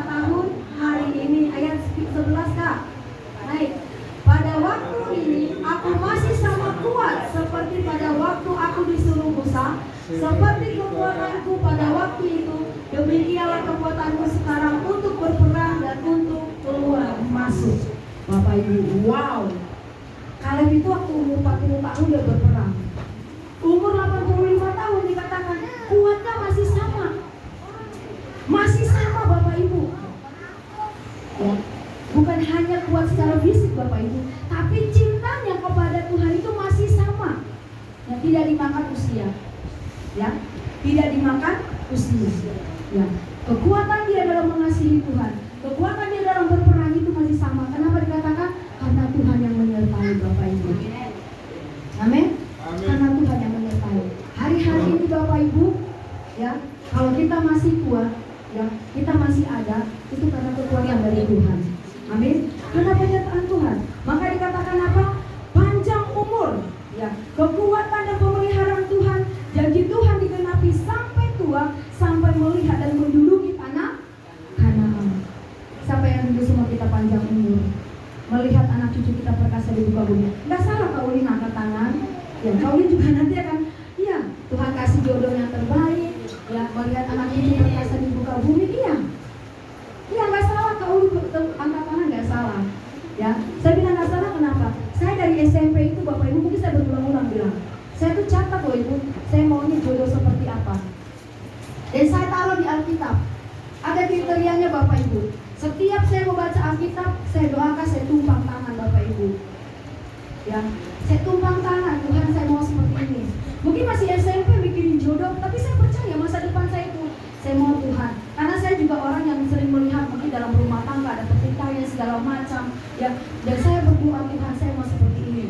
tahun hari ini. Ayat 11 Kak. Baik. Pada waktu ini aku masih sama kuat seperti pada waktu aku disuruh Musa, seperti kekuatanku pada waktu itu, demikianlah kekuatanku sekarang untuk berperang dan untuk keluar masuk. Bapak Ibu, wow. Kaleb itu waktu umur 40 tahun dia berperang. Umur 85 tahun dikatakan kuatnya masih sama. Masih sama Bapak Ibu. Ya. Bukan hanya kuat secara fisik Bapak Ibu, tapi cintanya kepada Tuhan itu masih sama. Ya, tidak dimakan usia. Ya, tidak dimakan usia. Ya, kekuatan dia dalam mengasihi Tuhan, kekuatan dia dalam berperang itu masih sama. Kenapa dikatakan? Karena Tuhan yang menyertai Bapak Ibu. Amin. Karena Tuhan yang menyertai. Hari-hari ini Bapak Ibu, ya, kalau kita masih kuat, ya, kita masih ada, itu karena kekuatan dari Tuhan. Amin. Karena penyertaan Tuhan. Maka dikatakan apa? Panjang umur, ya, kekuatan dan pemeliharaan Tuhan. Janji Tuhan digenapi sampai tua, sampai melihat dan menduduki tanah Kanaan. Sampai yang dulu semua kita panjang umur, melihat anak cucu kita perkasa di muka bumi. Nggak salah Kak Ulin angkat tangan. Ya, Kak Ulin juga nanti akan, iya, Tuhan kasih jodoh yang terbaik. Ya, melihat anak cucu perkasa di muka bumi, iya. Iya, nggak salah Kak Ulin angkat tangan, nggak salah. Ya, saya bilang nggak salah kenapa? Saya dari SMP itu Bapak Ibu, mungkin saya berulang-ulang bilang, saya tuh catat loh Ibu, saya maunya jodoh seperti apa. Dan saya taruh di Alkitab. Ada kriterianya Bapak Ibu. Setiap saya mau baca Alkitab, saya doakan, saya tumpang tangan Bapak Ibu. Ya, saya tumpang tangan, Tuhan saya mau seperti ini. Mungkin masih SMP mikirin jodoh, tapi saya percaya masa depan saya itu, saya mau Tuhan. Karena saya juga orang yang sering melihat mungkin dalam rumah tangga ada pertikaian segala macam. Ya, dan saya berdoa Tuhan saya mau seperti ini.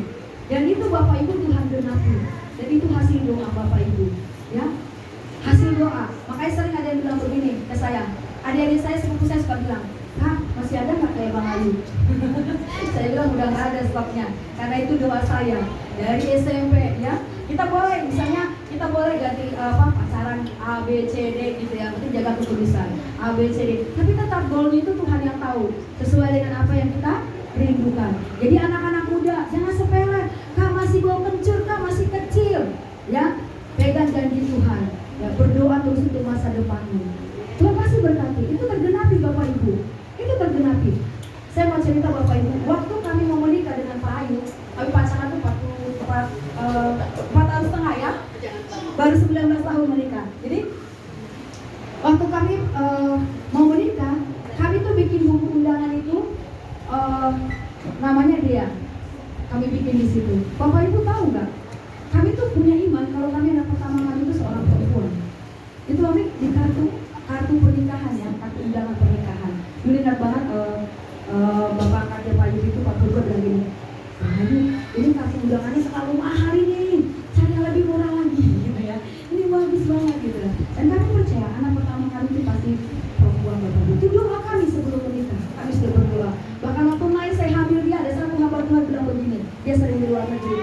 Dan itu Bapak Ibu Tuhan genapi. Dan itu hasil doa Bapak Ibu. Ya, hasil doa. Makanya sering ada yang bilang begini ke saya. Adik-adik saya, sepupu saya suka bilang, Kak, masih ada nggak kayak Bang Ayu? Saya bilang udah nggak ada stoknya. Karena itu doa saya dari SMP. Ya, kita boleh, misalnya kita boleh ganti pacaran A, B, C, D gitu ya. Penting jaga ketulisan A, B, C, D. Tapi tetap goalnya itu Tuhan yang tahu. Sesuai dengan apa yang kita rindukan. Jadi anak-anak muda jangan sepele. Kak masih bau kencur, Kak masih kecil. Ya, pegang janji Tuhan. Ya, berdoa terus untuk masa depanmu. Tuhan pasti berkati. Itu tergenapi Bapak Ibu. Itu tergenapi. Saya mau cerita Bapak Ibu. Waktu kami mau menikah dengan Pak Ayu, kami pacaran tuh 4 tahun setengah ya. Baru 19 tahun menikah. Jadi waktu kami mau menikah, kami tuh bikin buku undangan itu namanya Dea. Kami bikin di situ. Bapak Ibu tahu nggak? Kami tuh punya iman kalau kami anak pertama kami itu seorang perempuan. Itu kami di kartu pernikahan ya, kartu undangan pernikahan. Dulu ingat banget Bapak kakek Pak Yudi itu Pak Burgo bilang gini, ini kartu undangannya terlalu mahal ini, cari yang lebih murah lagi gitu ya. Ini bagus banget gitu. Dan kami percaya anak pertama kami itu pasti perempuan Bapak Ibu. Itu doa kami sebelum menikah. Kami sudah berdoa. Bahkan waktu naik saya hamil dia ada satu hamba Tuhan bilang begini, dia sering di luar negeri.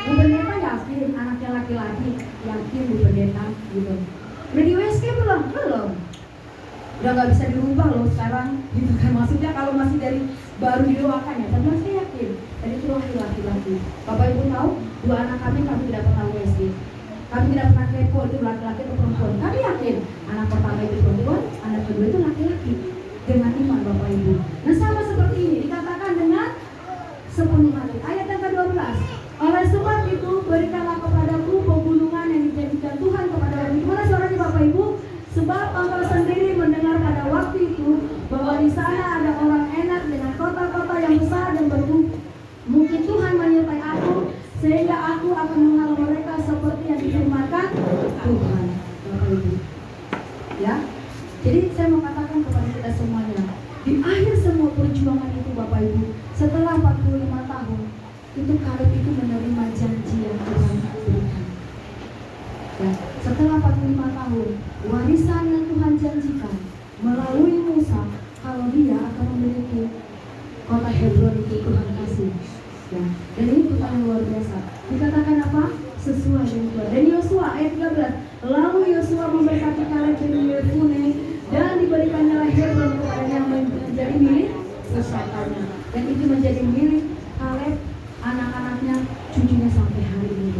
Bu Pendeta yakin anaknya laki-laki, yakin Bu Pendeta gitu. Udah di USG belum? Belum. Udah nggak bisa dirubah loh sekarang gitu kan, maksudnya kalau masih dari baru didoakan ya, tapi saya yakin dan itu laki-laki. Bapak Ibu tahu, dua anak kami tidak pernah USG, kami tidak pernah kepo itu laki-laki atau perempuan. Kami yakin anak pertama itu perempuan, anak kedua itu laki-laki dengan iman Bapak Ibu. Nah sama seperti ini dikatakan dengan sepenuh hati. Ayat yang ke-12. Oleh sebab itu berikanlah kepadaku pegulungan yang dijanjikan Tuhan kepada orang. Gimana suaranya Bapak Ibu? Sebab engkau sendiri mendengar pada waktu itu bahwa di sana ada orang enak dengan kota-kota yang besar dan bertumbuh. Mungkin Tuhan menyertai aku sehingga aku akan menghalau mereka seperti yang difirmankan Tuhan. Bapak Ibu, ya. Jadi saya mau katakan kepada kita semuanya, di akhir semua perjuangan itu Bapak Ibu, setelah 45 tahun, itu Kaleb itu menerima janji yang Tuhan berikan. Ya, setelah 45 tahun, warisan yang Tuhan janjikan melalui Musa, kalau dia akan memiliki kota Hebron itu Tuhan kasih. Ya, dan ini Tuhan yang luar biasa. Dikatakan apa? Sesuai dengan Tuhan. Dan Yosua ayat 13. Lalu Yosua memberkati Kaleb bin Yefune dan diberikannya Hebron kepadanya yang menjadi milik pusakanya. Dan itu menjadi milik Kaleb, anak-anaknya, cucunya sampai hari ini.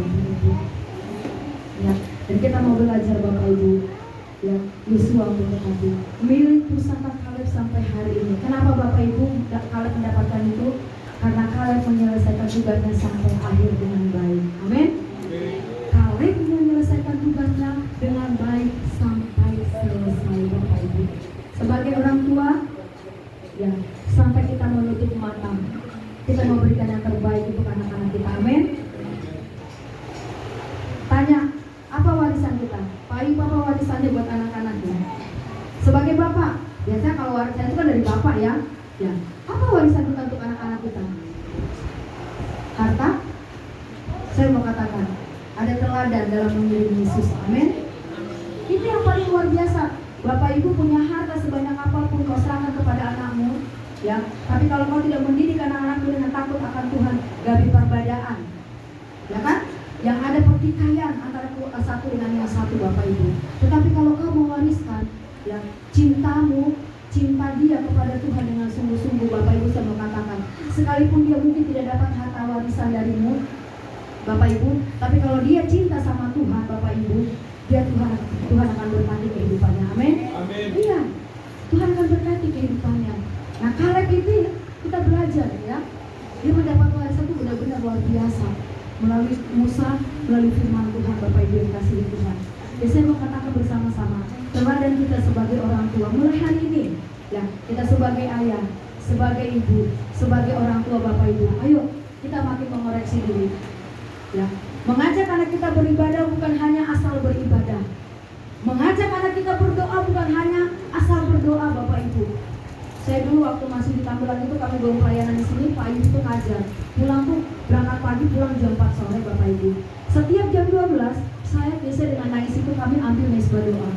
Ya, dan kita mau belajar Bapak Ibu, ya, Yosua memberkati milik pusaka Kaleb sampai hari ini. Kenapa Bapak Ibu Kaleb mendapatkan itu? Karena Kaleb menyelesaikan tugasnya sampai akhir dengan baik. Amin. Kaleb menyelesaikan tugasnya dengan baik sampai selesai Bapak Ibu. Sebagai orang tua, ya, sampai kita menutup mata, kita memberikan yang terbaik untuk anak-anak kita. Amin. Tanya, apa warisan kita? Pak Ibu, apa warisannya buat anak-anaknya? Sebagai bapak, biasanya kalau warisan itu kan dari bapak ya. Ya, apa warisan kita untuk anak-anak kita? Harta? Saya mau katakan, ada teladan dalam mengiring Yesus. Amin. Itu yang paling luar biasa. Bapak Ibu punya harta sebanyak apapun kau serahkan kepada anakmu, ya. Tapi kalau kau tidak mendidik anak-anakmu dengan takut akan Tuhan, gabi perbedaan, ya kan? Yang ada pertikaian antara satu dengan yang satu Bapak Ibu. Tetapi kalau kau mewariskan, ya, cinta dia kepada Tuhan dengan sungguh-sungguh Bapak Ibu, saya mau katakan, sekalipun dia mungkin tidak dapat harta warisan darimu Bapak Ibu, tapi kalau dia cinta sama Tuhan Bapak Ibu, Tuhan akan berkati kehidupannya. Amin. Iya, Tuhan akan berkati kehidupannya. Nah Kaleb itu kita belajar ya, dia mendapat warisan itu benar-benar luar biasa melalui Musa, melalui firman Tuhan Bapak Ibu yang kasih Tuhan. Ya, saya mau katakan bersama-sama, teladan kita sebagai orang tua mulai hari ini, ya, kita sebagai ayah, sebagai ibu, sebagai orang tua Bapak Ibu, ayo kita makin mengoreksi diri, ya, mengajak anak kita beribadah bukan hanya asal beribadah, mengajak anak kita berdoa bukan hanya asal berdoa Bapak Ibu. Saya dulu waktu masih di Tambelan itu kami baru pelayanan di sini, Pak Ibu itu ngajar, pulang tuh berangkat pagi, pulang jam 4 sore Bapak Ibu. Setiap jam 12 saya biasa dengan nangis itu kami ambil mesbah doa.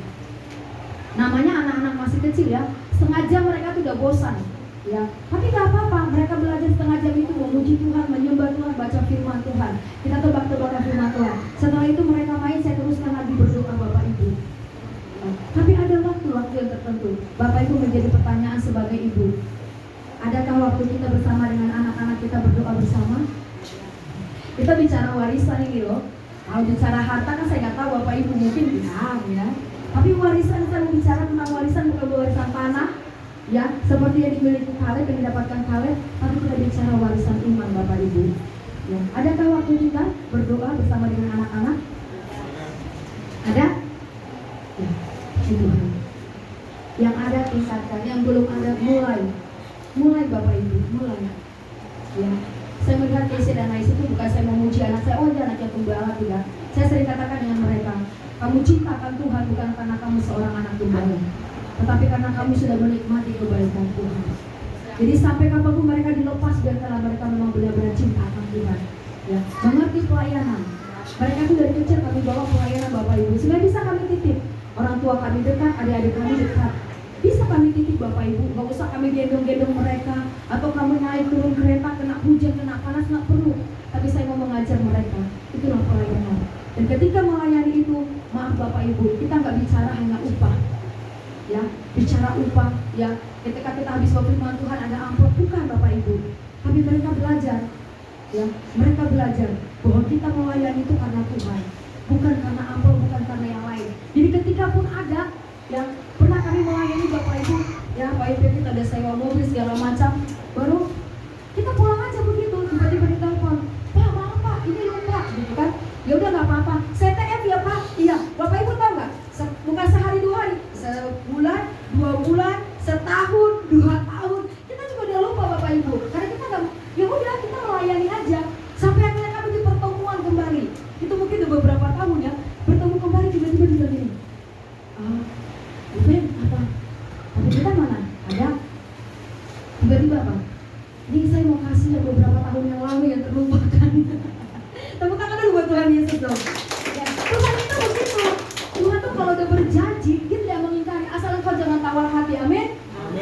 Namanya anak-anak masih kecil ya, setengah jam mereka tuh udah bosan, ya. Tapi gak apa-apa, mereka belajar setengah jam itu memuji Tuhan, menyembah Tuhan, baca firman Tuhan. Kita tebak-tebakan firman Tuhan. Setelah itu mereka main, saya teruskan lagi berdoa Bapak Ibu. Tapi ada waktu-waktu yang tertentu. Bapak Ibu menjadi pertanyaan sebagai ibu, adakah waktu kita bersama dengan anak-anak kita berdoa bersama? Kita bicara warisan ini loh. Kalau bicara harta kan saya nggak tahu Bapak Ibu mungkin bilang ya. Tapi warisan, kita bicara tentang warisan bukan warisan tanah, ya, seperti yang dimiliki Kaleb, yang didapatkan Kaleb. Tapi kita bicara warisan iman Bapak Ibu. Ya. Adakah waktu kita berdoa bersama dengan anak-anak? Ada? Ya. Tuhan. Yang ada tingkatkan, yang belum ada mulai Bapak Ibu, mulai. Ya, saya melihat Casey dan Ais itu bukan saya memuji anak saya, oh dia anaknya gembala, tidak. Saya sering katakan dengan mereka, kamu cintakan Tuhan bukan karena kamu seorang anak gembala, tetapi karena kamu sudah menikmati kebaikan Tuhan. Jadi sampai kapanpun mereka dilepas, biarkanlah mereka memang benar-benar cinta akan Tuhan. Ya, mengerti pelayanan. Mereka itu dari kecil kami bawa pelayanan Bapak Ibu, sehingga bisa kami titip. Orang tua kami dekat, adik-adik kami dekat. Bisa kami titip Bapak Ibu, gak usah kami gendong-gendong mereka, atau kamu naik turun kereta, kena hujan, kena panas, gak perlu. Tapi saya mau mengajar mereka, itulah pelayanan. Dan ketika melayani itu, maaf Bapak Ibu, kita gak bicara hanya upah. Ya, bicara upah, ya, ketika kita habis firman Tuhan ada amplop, bukan Bapak Ibu. Tapi mereka belajar, ya, mereka belajar bahwa kita melayani itu karena Tuhan, bukan karena amplop, bukan karena yang lain. Jadi ketika pun ada, ya, pernah kami melayani Bapak Ibu, ya, Pak Ibu kita ada sewa mobil segala macam, baru kita pulang aja begitu, tiba-tiba ditelepon, Pak maaf Pak, ini lupa, gitu kan? Ya udah nggak apa-apa, CTF ya Pak, iya. Bapak Ibu tahu nggak? Bukan sehari 2 hari, sebulan, 2 bulan, setahun, 2 tahun, kita juga udah lupa Bapak Ibu, karena kita nggak, ya udah kita melayani aja, sampai akhirnya kami di pertemuan kembali, itu mungkin udah beberapa tahun ya, bertemu kembali tiba-tiba di begini. Ben, apa? Tapi kita mana? Ada. Tiba-tiba apa? Ini saya mau kasih yang beberapa tahun yang lalu yang terlupakan. Tepuk tangan dulu buat Tuhan Yesus dong. Ya, Tuhan itu begitu. Tuhan tuh kalau udah berjanji, dia tidak mengingkari. Asal engkau jangan tawar hati, amin.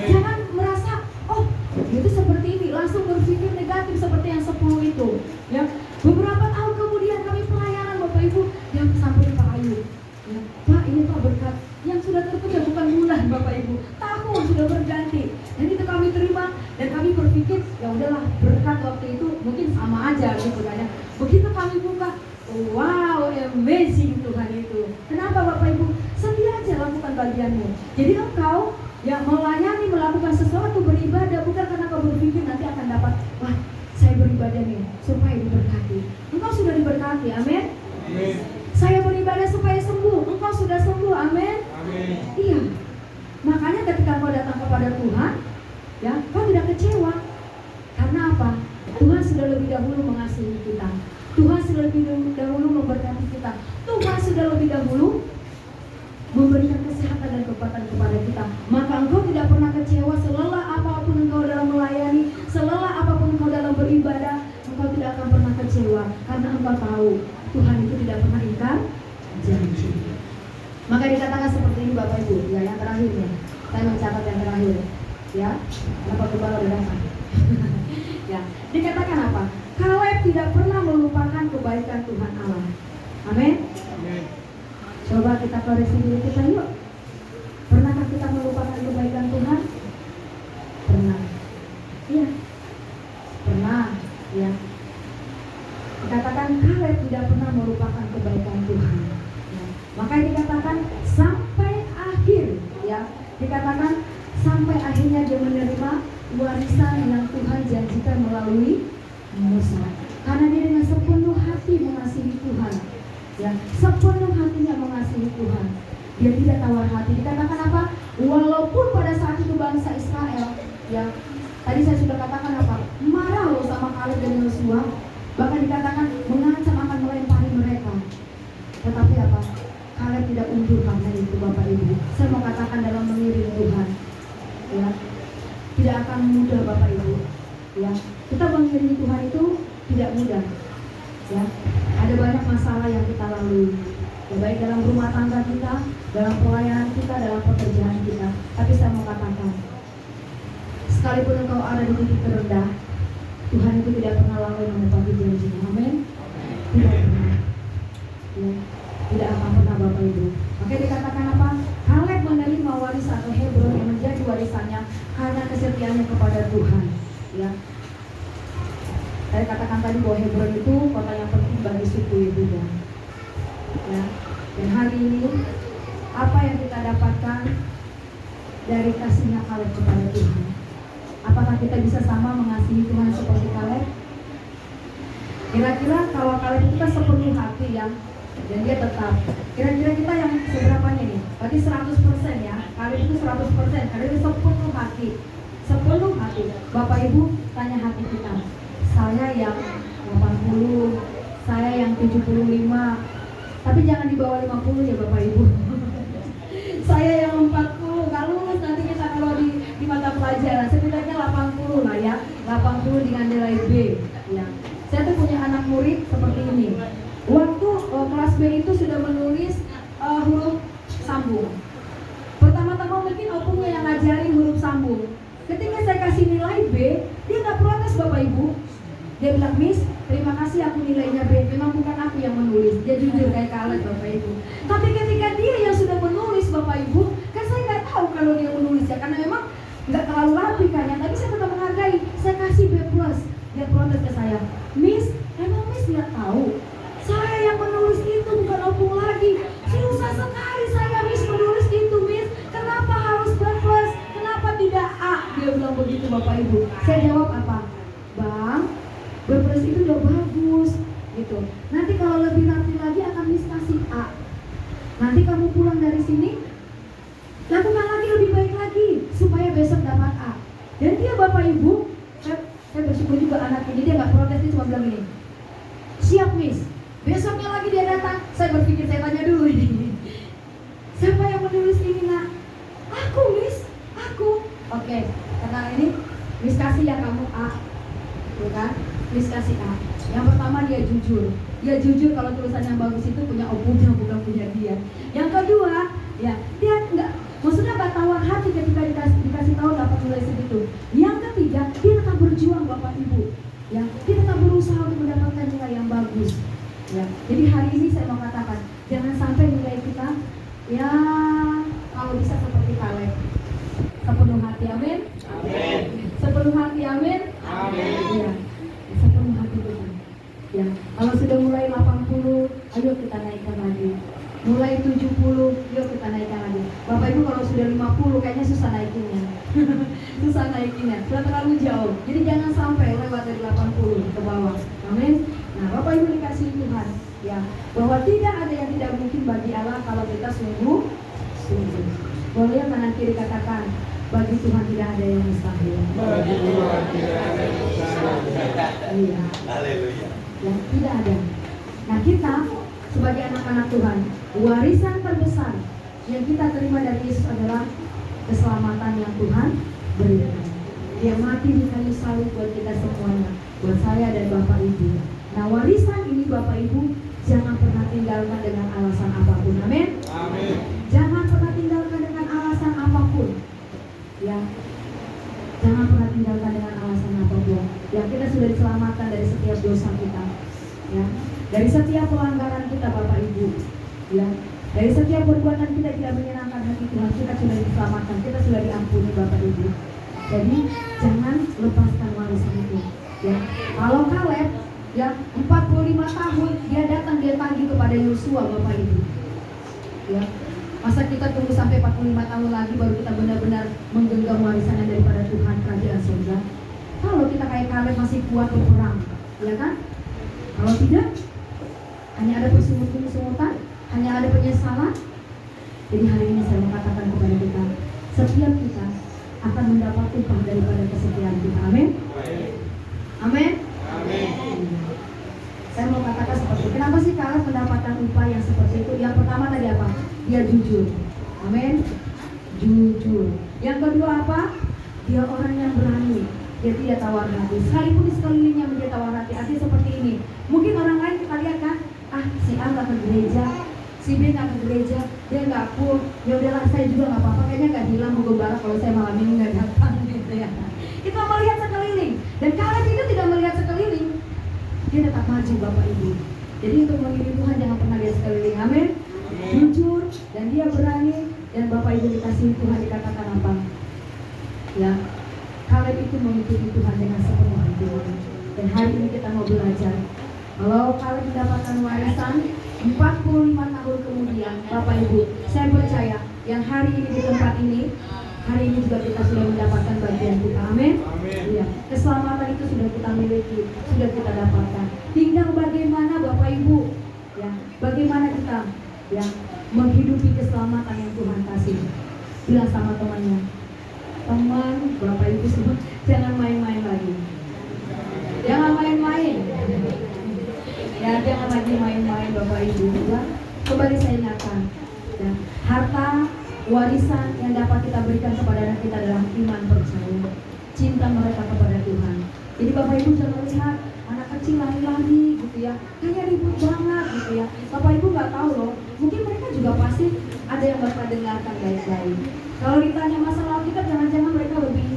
Jangan merasa, oh itu seperti ini, langsung berpikir negatif seperti yang 10 itu. Ya, beberapa tahun kemudian kami pelayanan Bapak Ibu yang sampai Pak Ayu. Ya, Pak ini Pak berkat yang sudah terkerja bukan bulan Bapak Ibu, tahun sudah berganti. Dan itu kami terima dan kami berpikir ya udahlah berkat waktu itu mungkin sama aja gitu kan ya. Begitu kami buka, wow amazing Tuhan itu. Kenapa Bapak Ibu? Setia aja lakukan bagianmu. Jadi engkau yang melayani, melakukan sesuatu, beribadah bukan karena kau berpikir nanti akan dapat, wah saya beribadah nih supaya diberkati. Engkau sudah diberkati, amin. Amin. Saya beribadah supaya sembuh, engkau sudah sembuh, amin. Amin. Iya. Makanya ketika kau datang kepada Tuhan, ya, kau tidak kecewa. Karena apa? Tuhan sudah lebih dahulu mengasihi kita. Tuhan sudah lebih dahulu memberkati kita. Tuhan sudah lebih dahulu memberikan kesehatan dan kekuatan kepada kita. Maka engkau tidak pernah kecewa selelah apapun engkau dalam melayani, selelah apapun engkau dalam beribadah, engkau tidak akan pernah kecewa karena engkau tahu Tuhan itu tidak pernah ingkar janji. Maka dikatakan seperti ini Bapak Ibu, ya yang terakhirnya. Saya mencatat yang terakhir, ya. Bapak Kepala udah datang. Ya, dikatakan apa? Kaleb tidak pernah melupakan kebaikan Tuhan Allah. Amin. Amin. Coba kita koreksi diri kita yuk. Pernahkah kita melupakan kebaikan Tuhan? Pernah. Iya. Pernah, ya. Dikatakan Kaleb tidak pernah melupakan kebaikan Tuhan. Ya. Makanya dikatakan sampai akhir, ya. Dikatakan sampai akhirnya dia menerima warisan yang Tuhan janjikan melalui Musa. Karena dia dengan sepenuh hati mengasihi Tuhan, ya, sepenuh hatinya mengasihi Tuhan. Dia tidak tawar hati. Dikatakan apa? Walaupun pada saat itu bangsa Israel, ya, tadi saya sudah katakan apa? Marah loh sama Kaleb dan Yosua. Bahkan dikatakan mengancam akan melempari mereka. Tetapi apa? Kaleb tidak undur karena itu Bapak Ibu. Saya mau katakan dalam mengiring Tuhan, ya, tidak akan mudah Bapak Ibu. Ya, kita mengiring Tuhan itu tidak mudah. Ya, ada banyak masalah yang kita lalui. Ya, baik dalam rumah tangga kita, dalam pelayanan kita, dalam pekerjaan kita. Tapi saya mau katakan, sekalipun engkau ada di titik terendah, Tuhan itu tidak pernah lalai menepati janjinya. Amin. Tidak pernah. Ya, tidak akan pernah Bapak Ibu. Maka dikatakan apa? Kaleb menerima warisan atau Hebron yang menjadi warisannya karena kesetiaannya kepada Tuhan. Ya. Saya katakan tadi bahwa Hebron itu kota yang penting bagi suku Yehuda. Ya. Dan hari ini apa yang kita dapatkan dari kasihnya Kaleb kepada Tuhan? Apakah kita bisa sama mengasihi Tuhan seperti Kaleb? Kira-kira kalau Kaleb itu kan sepenuh hati ya, dan dia tetap. Kira-kira kita yang seberapanya nih? Berarti 100% ya. Kaleb itu 100%, Kaleb itu sepenuh hati. sepenuh hati. Bapak Ibu, tanya hati kita. Saya yang 80, saya yang 75. Tapi jangan di bawah 50 ya Bapak Ibu. Saya yang 40, nggak lulus nanti kita kalau di mata pelajaran. Setidaknya 80 lah ya, 80 dengan nilai B ya. Saya tuh punya anak murid seperti ini. Waktu kelas B itu sudah menulis huruf sambung. Pertama-tama mungkin opungnya yang ngajarin huruf sambung. Ketika saya kasih nilai B, dia nggak protes Bapak Ibu. Dia bilang, Miss, terima kasih aku nilainya B. Memang bukan aku yang menulis. Dia jujur kayak Khaled Bapak Ibu. Tapi ketika dia yang sudah menulis Bapak Ibu, kan saya nggak tahu kalau dia menulis ya, karena memang nggak terlalu rapi kan ya. Tapi saya tetap menghargai. Saya kasih B+. Dia protes ke saya, Miss, emang Miss nggak tahu? Saya yang menulis itu bukan opung lagi. Susah sekali saya Miss menulis itu Miss. Kenapa harus B+? Kenapa tidak A? Dia bilang begitu Bapak Ibu. Saya jawab apa? Bang, B+ itu udah bagus gitu. Nanti kalau lebih rapi lagi akan Miss kasih A. Nanti kamu pulang dari sini, lakukan lagi lebih baik lagi supaya besok dapat A. Dan dia Bapak Ibu, saya bersyukur juga anak ini, dia nggak protes, dia cuma bilang gini, siap Miss. Besoknya lagi dia datang, saya berpikir saya tanya dulu ini, siapa yang menulis ini nak? Aku Miss, aku. Oke, karena ini Miss kasih ya kamu A, gitu kan? Miss kasih A. Yang pertama dia jujur kalau tulisan yang bagus itu punya opungnya bukan punya dia. Yang kedua, ya dia nggak, maksudnya nggak tawar hati ketika dikasih tahu dapat nilai segitu. Yang ketiga, dia tetap berjuang Bapak Ibu, ya dia tetap berusaha untuk mendapatkan nilai yang bagus. Ya, jadi hari ini saya mau katakan, jangan sampai nilai kita, ya kalau bisa seperti Khaled, sepenuh hati, amin. Amin. Sepenuh hati, amin. Amin. Ya, sepenuh hati Tuhan. Ya, kalau sudah mulai 80, ayo kita naikkan lagi. Mulai 70, yuk kita naikkan lagi. Bapak Ibu kalau sudah 50 kayaknya susah naikinnya. Susah naikinnya, sudah terlalu jauh. Jadi jangan sampai lewat dari 80 ke bawah. Amin. Nah, Bapak Ibu dikasih Tuhan, ya, bahwa tidak ada yang tidak mungkin bagi Allah kalau kita sungguh. Boleh yang kanan kiri katakan, bagi Tuhan tidak ada yang mustahil. Bagi Tuhan tidak ada yang mustahil. Iya. Haleluya. Ya, tidak ada. Nah, kita sebagai anak-anak Tuhan, warisan terbesar yang kita terima dari Yesus adalah keselamatan yang Tuhan berikan. Dia mati di kayu salib buat kita semuanya, buat saya dan Bapak Ibu. Nah, warisan ini Bapak Ibu jangan pernah tinggalkan dengan alasan apapun. Amin. Amin. Jangan pernah tinggalkan dengan alasan apapun. Ya. Jangan pernah tinggalkan dengan alasan apapun. Ya, kita sudah diselamatkan dari setiap dosa kita. Ya. Dari setiap pelanggaran kita Bapak Ibu. Ya. Dari setiap perbuatan kita tidak menyenangkan hati Tuhan, kita sudah diselamatkan, kita sudah diampuni Bapak Ibu. Jadi jangan lepaskan warisan itu. Ya. Kalau Khaled, ya 45 tahun dia datang, dia tagih kepada Yosua Bapak Ibu. Ya. Masa kita tunggu sampai 45 tahun lagi baru kita benar-benar menggenggam warisan yang daripada Tuhan kerajaan surga? Kalau kita kayak Khaled masih kuat berperang, ya kan? Kalau tidak, hanya ada persungut-sungutan, hanya ada penyesalan. Jadi hari ini saya mengatakan kepada kita, setiap kita akan mendapat upah daripada kesetiaan kita. Amin. Amin. Amin. Saya mau katakan seperti itu. Kenapa sih Khaled mendapatkan upah yang seperti itu? Yang pertama tadi apa? Dia jujur. Amin. Jujur. Yang kedua apa? Dia orang yang berani. Dia tidak tawar hati. Sekalipun di sekelilingnya menjadi tawar hati. Artinya seperti ini. Mungkin orang lain kita lihat kan, si A nggak ke gereja, si B nggak ke gereja, dia nggak full. Ya udahlah, saya juga nggak apa-apa. Kayaknya nggak hilang menggembala kalau saya malam ini nggak datang gitu ya. Kita melihat sekeliling. Dan Khaled itu tidak melihat sekeliling. Dia tetap maju Bapak Ibu. Jadi untuk mengikuti Tuhan jangan pernah lihat sekeliling. Amin. Jujur dan dia berani, dan Bapak Ibu dikasih Tuhan dikatakan apa? Ya, Khaled itu mengikuti Tuhan dengan sepenuh hati. Dan hari ini kita mau belajar. Kalau Khaled mendapatkan warisan 45 tahun kemudian, Bapak Ibu, saya percaya yang hari ini di tempat ini, hari ini juga kita sudah mendapatkan bagian kita. Amin. Iya, keselamatan itu sudah kita miliki, sudah kita dapatkan. Tinggal bagaimana Bapak Ibu, ya, bagaimana kita, ya, menghidupi keselamatan yang Tuhan kasih. Bilang sama temannya, teman, Bapak Ibu Jangan main-main lagi. Jangan main-main. Ya, jangan lagi main-main Bapak Ibu. Ya. Kembali saya ingatkan, ya, harta warisan yang dapat kita berikan kepada anak kita adalah iman percaya, cinta mereka kepada Tuhan. Jadi Bapak Ibu jangan lihat anak kecil lari-lari gitu ya, kayak ribut banget gitu ya. Bapak Ibu nggak tahu loh, mungkin mereka juga pasti ada yang bakal dengarkan baik-baik. Kalau ditanya masalah kita, jangan-jangan mereka lebih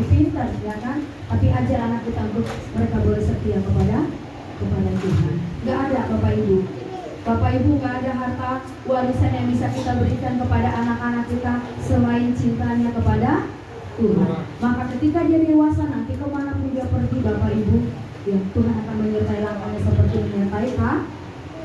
pintar ya kan? Tapi ajar anak kita untuk mereka boleh setia kepada Tuhan. Nggak ada Bapak Ibu. Bapak Ibu, nggak ada harta warisan yang bisa kita berikan kepada anak-anak kita selain cintanya kepada Tuhan. Maka ketika dia dewasa nanti kemana pun dia pergi Bapak Ibu, ya Tuhan akan menyertai langkahnya seperti menyertai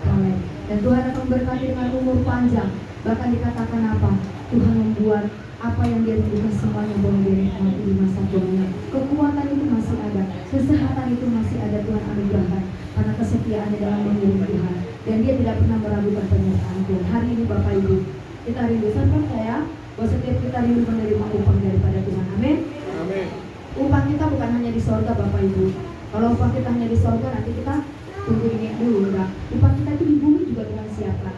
Kaleb. Dan Tuhan akan berkati dengan umur panjang. Bahkan dikatakan apa? Tuhan membuat apa yang dia rindukan semuanya boleh dinikmati di masa tuanya. Kekuatan itu masih ada, kesehatan itu masih ada, Tuhan anugerahkan karena kesetiaannya dalam mengiring Tuhan. Dan dia tidak pernah meragukan penyertaan Tuhan. Hari ini Bapak Ibu, kita rindu, saya percaya bahwa setiap kita rindu menerima upah daripada Tuhan. Amin. Amin. Upah kita bukan hanya di sorga Bapak Ibu. Kalau upah kita hanya di sorga, nanti kita tunggu ini dulu. Enggak. Upah kita itu di bumi juga Tuhan siapkan.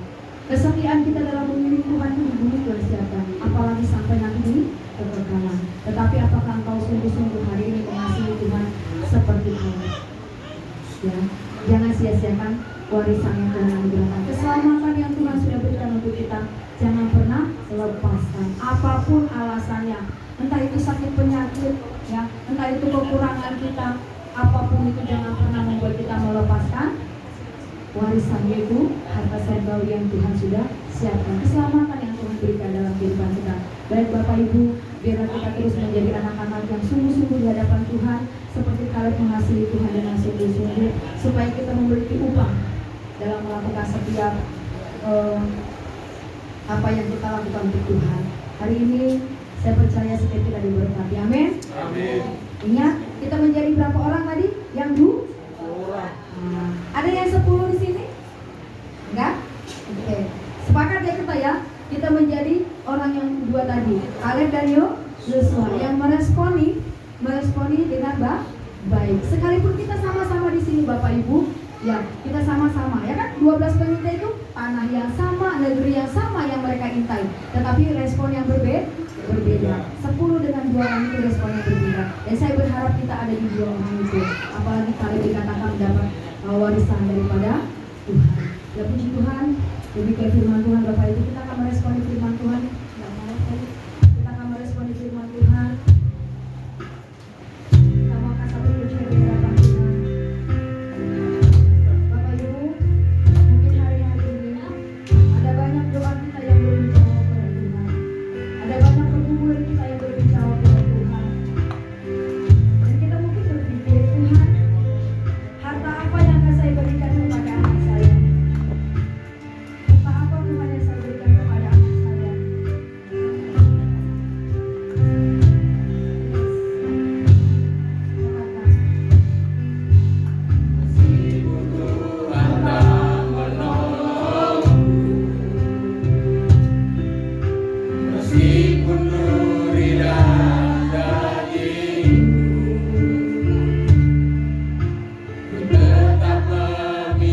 Kesetiaan kita dalam mengiring Tuhan itu di bumi Tuhan siapkan. Apalagi sampai nanti di kekekalan. Tetapi apakah engkau sungguh-sungguh hari ini mengasihi Tuhan seperti Kaleb? Ya, jangan sia-siakan warisan yang Tuhan anugerahkan. Keselamatan yang Tuhan sudah berikan untuk kita, jangan pernah lepaskan. Apapun alasannya, entah itu sakit penyakit, ya, entah itu kekurangan kita, apapun itu jangan pernah membuat kita melepaskan warisan, yaitu harta surgawi yang Tuhan sudah siapkan. Keselamatan yang Tuhan berikan dalam kehidupan kita. Baik Bapak Ibu, biarlah kita terus menjadi anak-anak yang sungguh-sungguh di hadapan Tuhan, seperti Kaleb mengasihi Tuhan dengan sungguh-sungguh, supaya kita memiliki upah dalam melakukan setiap apa yang kita lakukan untuk Tuhan. Hari ini saya percaya setiap kita diberkati. Amin. Amin. Ingat, kita menjadi berapa orang tadi? Yang 2? Ada yang 10 di sini? Enggak? Oke. Sepakat ya kita ya? Kita menjadi orang yang 2 tadi, Kaleb dan Yosua, yang meresponi dengan baik. Sekalipun kita sama-sama di sini Bapak Ibu, ya kita sama-sama ya kan, 12 pengintai itu tanah yang sama, negeri yang sama yang mereka intai, tetapi respon yang berbeda. 10 dengan 2 orang itu respon yang berbeda. Dan saya berharap kita ada di 2 orang itu. Apalagi Kaleb dikatakan mendapat warisan daripada Tuhan. Ya puji Tuhan. Lebih ke firman Tuhan Bapak Ibu, kita akan meresponi firman Tuhan. Kita akan meresponi firman Tuhan. Kita mau kasih satu pujian di hadapan Tuhan. Bapak Ibu, mungkin hari-hari ini ada banyak doa kita yang belum dijawab oleh Tuhan. Ada banyak pergumulan kita yang belum dijawab oleh Tuhan. Dan kita mungkin berpikir, Tuhan, harta apa yang akan saya berikan kepada anak saya? Apa Tuhan yang saya berikan kepada anak saya? Meskipun duri dan dagingku, ku tetap memilih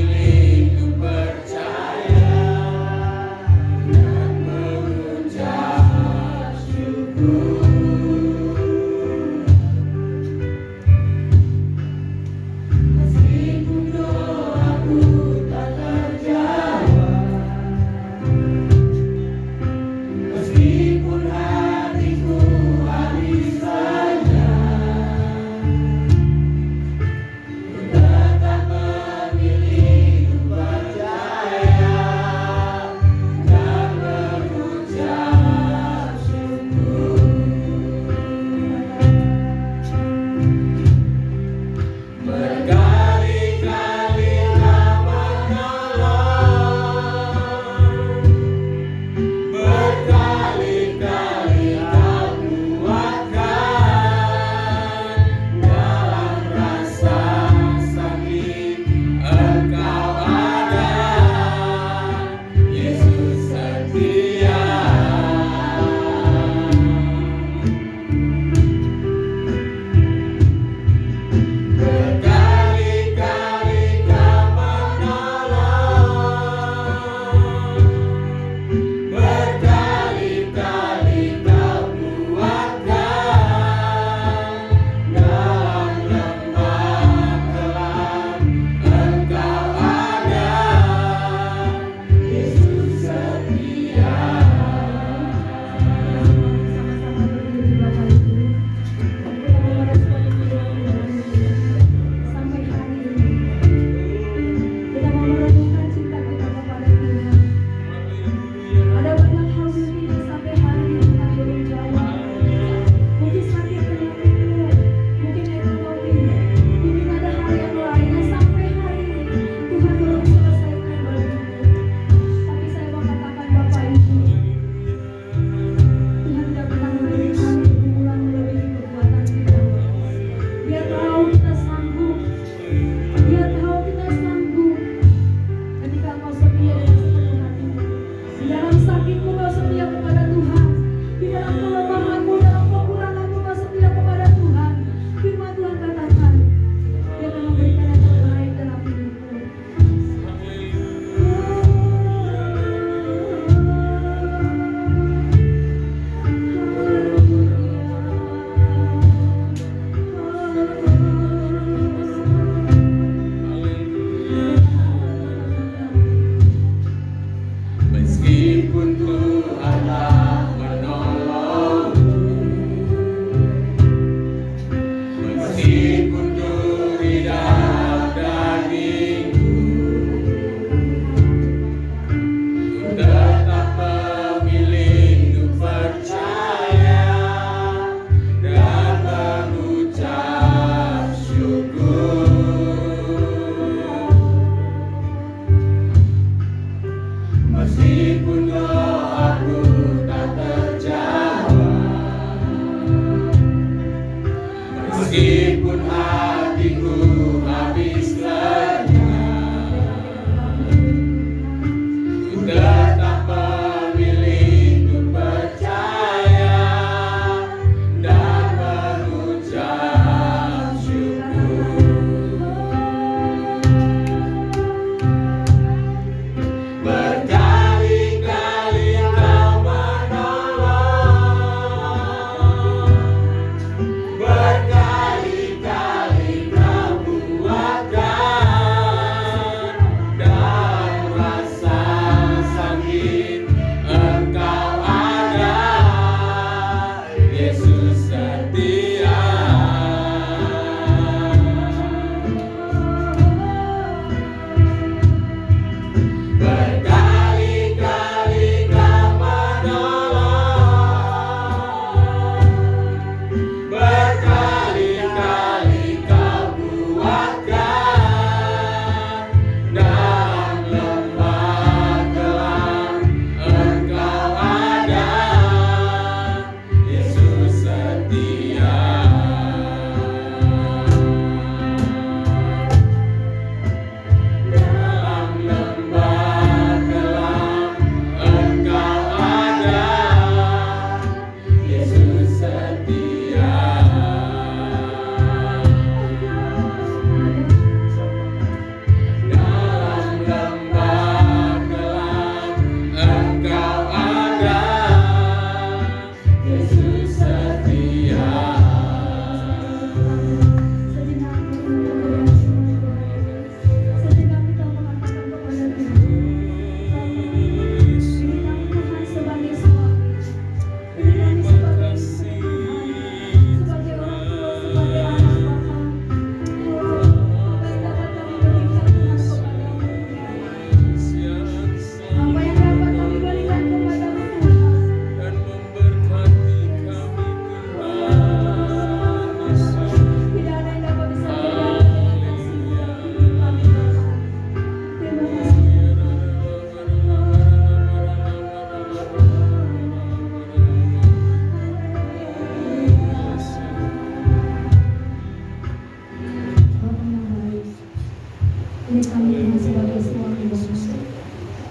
Tuhan sebagai suami Tuhan.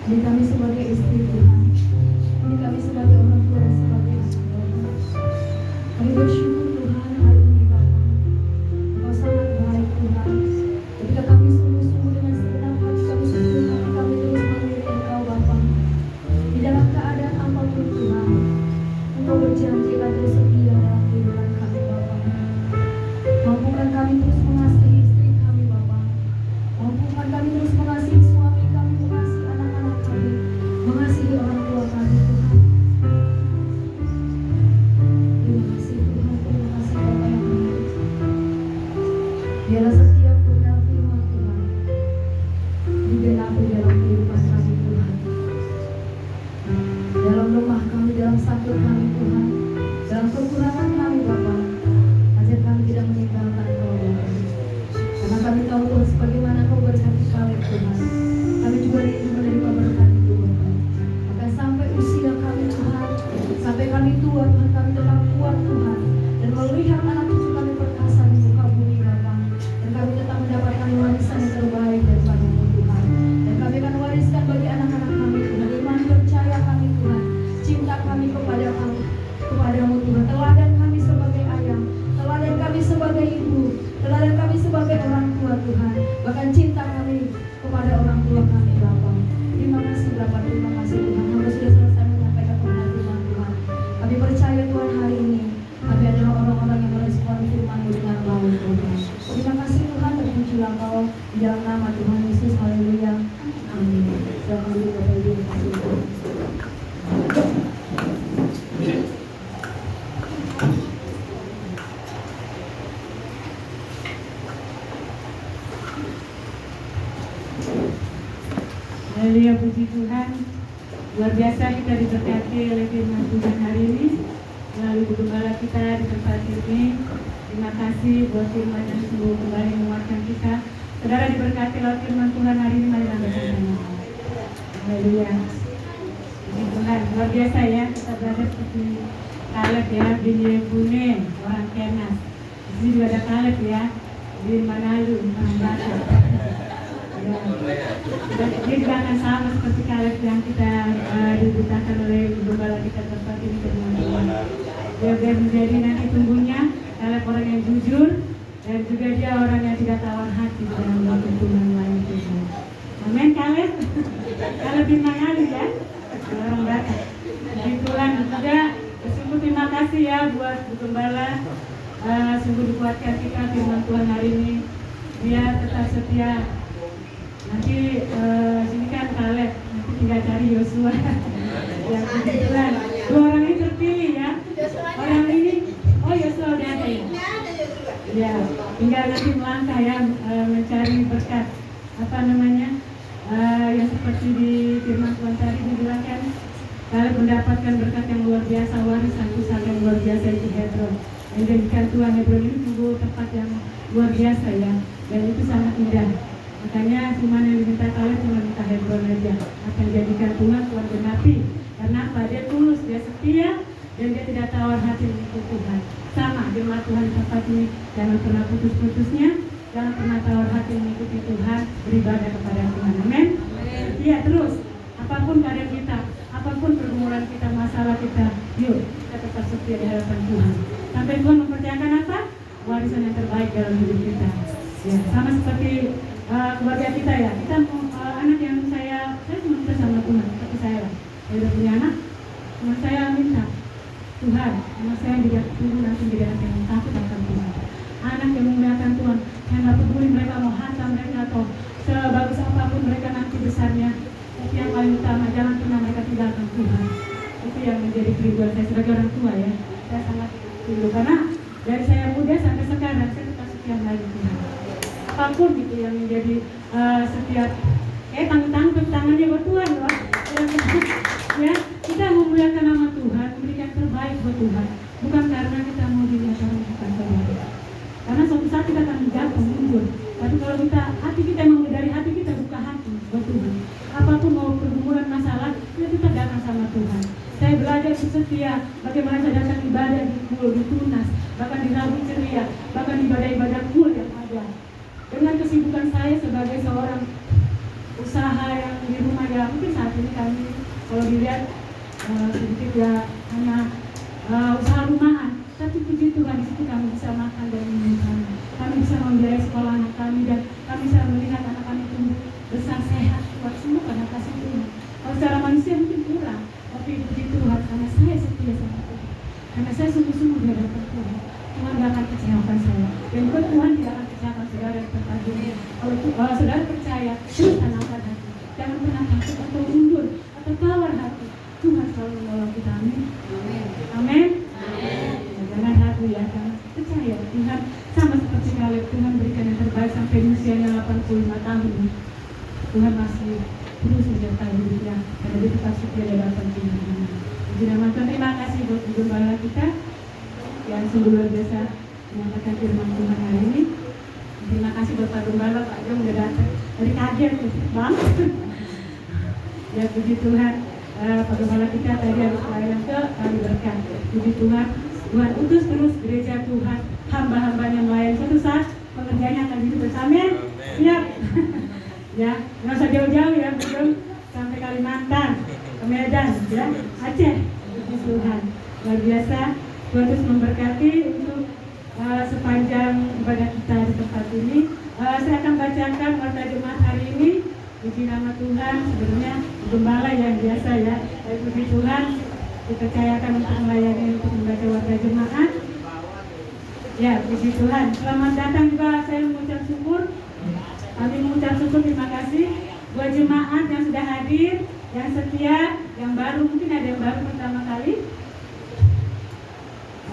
Ini kami sebagai istri Tuhan. Ini kami sebagai orang tua dan sebagai anak Tuhan. Kami bersyukur Tuhan hari ini Bapa. Engkau sangat baik Tuhan. Ketika kami sungguh-sungguh dengan segenap hati kami sungguh hati kami terus mengiring Engkau Bapa. Di dalam keadaan apapun Tuhan, Engkau berjanji akan terus setia dalam kehidupan kami Bapa. Mampukan kami terus mengasihi istri kami Bapa. Mampukan kami terus mengasihi suami kami, mengasihi anak-anak kami, mengasihi orang tua kami Tuhan. Terima kasih Tuhan, terima kasih Bapa yang baik. Biarlah setiap benar firman Tuhan digenapi dalam kehidupan kami Tuhan. Dalam lemah kami, dalam sakit kami Tuhan, dalam kekurangan kami Bapa, ajar kami tidak meninggalkan Kau Bapa. Karena kami tahu Tuhan sebagaimana Kau berkati Kaleb Tuhan, kami juga rindu menerima berkat itu Bapa. Maka sampai usia kami Tuhan, sampai kami tua Tuhan, kami tetap kuat Tuhan, dan melihat anak cucu kami perkasa di muka bumi Bapa, dan kami tetap mendapatkan warisan yang terbaik daripada-Mu Tuhan. Dan kami akan wariskan bagi anak-anak kami Tuhan, iman percaya kami Tuhan, cinta kami kepada Kami, kepadamu Tuhan, teladan kami sebagai ayah, teladan kami sebagai ibu, teladan kami sebagai orang tua Tuhan, bahkan cinta kami kepada orang tua kami Bapa. Terima kasih Bapa, terima kasih Tuhan. Hamba sudah selesai menyampaikan kebenaran firman Tuhan. Kami percaya Tuhan hari ini kami adalah orang-orang yang merespon firman-Mu dengan baik Tuhan. Terima kasih Tuhan, terpujilah Kau di dalam nama Tuhan Yesus. Haleluya. Amin. Selamat dulu Bapak Ibu. Terima kasih Tuhan. Haleluya, puji Tuhan. Luar biasa kita diberkati oleh firman Tuhan hari ini melalui gembala kita di tempat ini. Terima kasih buat firman yang sungguh kembali menguatkan kita. Saudara diberkati oleh firman Tuhan hari ini, mari kita bersama. Haleluya. Puji Tuhan, luar biasa ya, kita belajar seperti Kaleb ya, bin Yefune, orang Kenas. Di sini juga ada Kaleb ya, bin Manalu, orang Batak. Ya. Dia juga akan sama seperti Kaleb yang kita diberitakan oleh gembala kita tempat ini firman Tuhan. Dia menjadi nanti tumbuhnya Kaleb orang yang jujur, dan juga dia orang yang tidak tawar hati dalam melakukan Tuhan lain Tuhan. Amin Kaleb. Kaleb bin Manalu ya, orang Batak. Puji Tuhan juga. Sungguh terima kasih ya buat Bu Gembala. Sungguh dikuatkan kita firman Tuhan hari ini. Dia tetap setia. Nanti sini kan Kaleb, nanti tinggal cari Yosua. Ya, kebetulan dua orang ini terpilih ya. Orang ini, oh Yosua udah ada ya. Ya, tinggal nanti melangkah ya, mencari berkat. Apa namanya? Yang seperti di firman Tuhan tadi dibilangkan, Kaleb mendapatkan berkat yang luar biasa, warisan pusaka yang luar biasa itu Hebron. Dan jadikan Tuhan Hebron ini sungguh tempat yang luar biasa ya, dan itu sangat indah. Makanya cuma yang diminta Kaleb cuma minta Hebron aja. Akan jadikan Tuhan genapi. Karena apa? Dia tulus, dia setia, dan dia tidak tawar hati mengikuti Tuhan. Sama jemaat Tuhan di tempat ini, jangan pernah putus-putusnya, jangan pernah tawar hati mengikuti Tuhan, beribadah kepada Tuhan. Amin. Iya terus, apapun keadaan kita, apapun pergumulan kita, masalah kita, yuk kita tetap setia di hadapan Tuhan. Sampai Tuhan mempercayakan apa? Warisan yang terbaik dalam hidup kita. Ya, sama seperti keluarga kita ya. Kita anak yang saya cuma minta sama Tuhan, seperti saya lah. Saya udah punya anak, cuma saya minta Tuhan, anak saya tidak tunggu nanti jadi anak yang takut akan Tuhan. Anak yang memuliakan Tuhan, yang nggak peduli mereka mau hantam mereka atau sebagus apapun mereka nanti besarnya. Tapi yang paling utama, jangan pernah mereka tinggalkan Tuhan. Itu yang menjadi kerinduan saya sebagai orang tua ya. Saya sangat rindu karena dari saya muda sampai sekarang saya tetap setia lagi Tuhan. Apapun gitu yang menjadi setiap tanggung tangannya buat Tuhan loh. Ya, kita memuliakan nama Tuhan, memberikan terbaik buat Tuhan. Bukan karena kita mau dilihat orang, bukan terbaik. Karena suatu saat kita akan jatuh, mundur. Tapi kalau kita, hati kita memang dari hati kita buka hati buat Tuhan. Apapun mau pergumulan masalah, kita datang sama Tuhan. Saya belajar setia, bagaimana saya datang ibadah di Kul, di Tunas, bahkan di Rabu Ceria, bahkan ibadah-ibadah Kul yang ada. Dengan kesibukan saya sebagai seorang dilihat sedikit ya hanya usaha rumahan, tapi puji Tuhan di situ kami bisa makan dan minum kami bisa membiayai sekolah anak kami dan kami bisa melihat anak kami tumbuh besar sehat kuat semua karena kasih Tuhan. Kalau secara manusia mungkin kurang, tapi puji Tuhan karena saya setia sama Tuhan, karena saya sungguh-sungguh di hadapan Tuhan. Tuhan tidak akan kecewakan saya, dan Tuhan tidak akan kecewakan saudara yang terpadu. Kalau saudara percaya, terus tanamkan hati, jangan pernah takut atau mundur atau tawar hati. Tuhan selalu menolong kita. Amin. Amin. Jangan ragu ya, karena percaya Tuhan sama seperti Kaleb, Tuhan berikan yang terbaik sampai usianya 85 tahun. Tuhan masih terus menyertai hidupnya karena dia tetap setia di hadapan Tuhan. Puji nama Tuhan. Terima kasih buat gembala kita yang sungguh luar biasa menyampaikan firman Tuhan hari ini. Terima kasih buat Pak Gembala, Pak Jom udah datang. Dari kaget banget. Ya puji Tuhan. Pak Gembala kita tadi harus pelayanan ke kami berkat. Puji Tuhan. Tuhan utus terus gereja Tuhan, hamba-hambanya melayani. Suatu saat pekerjaannya akan hidup bersama. Siap. Ya, nggak usah jauh-jauh ya, belum sampai Kalimantan, ke Medan, ya, Aceh. Puji Tuhan. Luar biasa. Tuhan terus memberkati untuk sepanjang ibadah kita di tempat ini. Saya akan bacakan warta jemaat hari ini. Puji nama Tuhan. Sebenarnya gembala yang biasa ya. Tapi puji Tuhan dipercayakan untuk melayani, untuk membaca warta jemaat. Ya, puji Tuhan. Selamat datang juga. Saya mengucap syukur. Kami mengucap syukur, terima kasih buat jemaat yang sudah hadir, yang setia, yang baru. Mungkin ada yang baru pertama kali.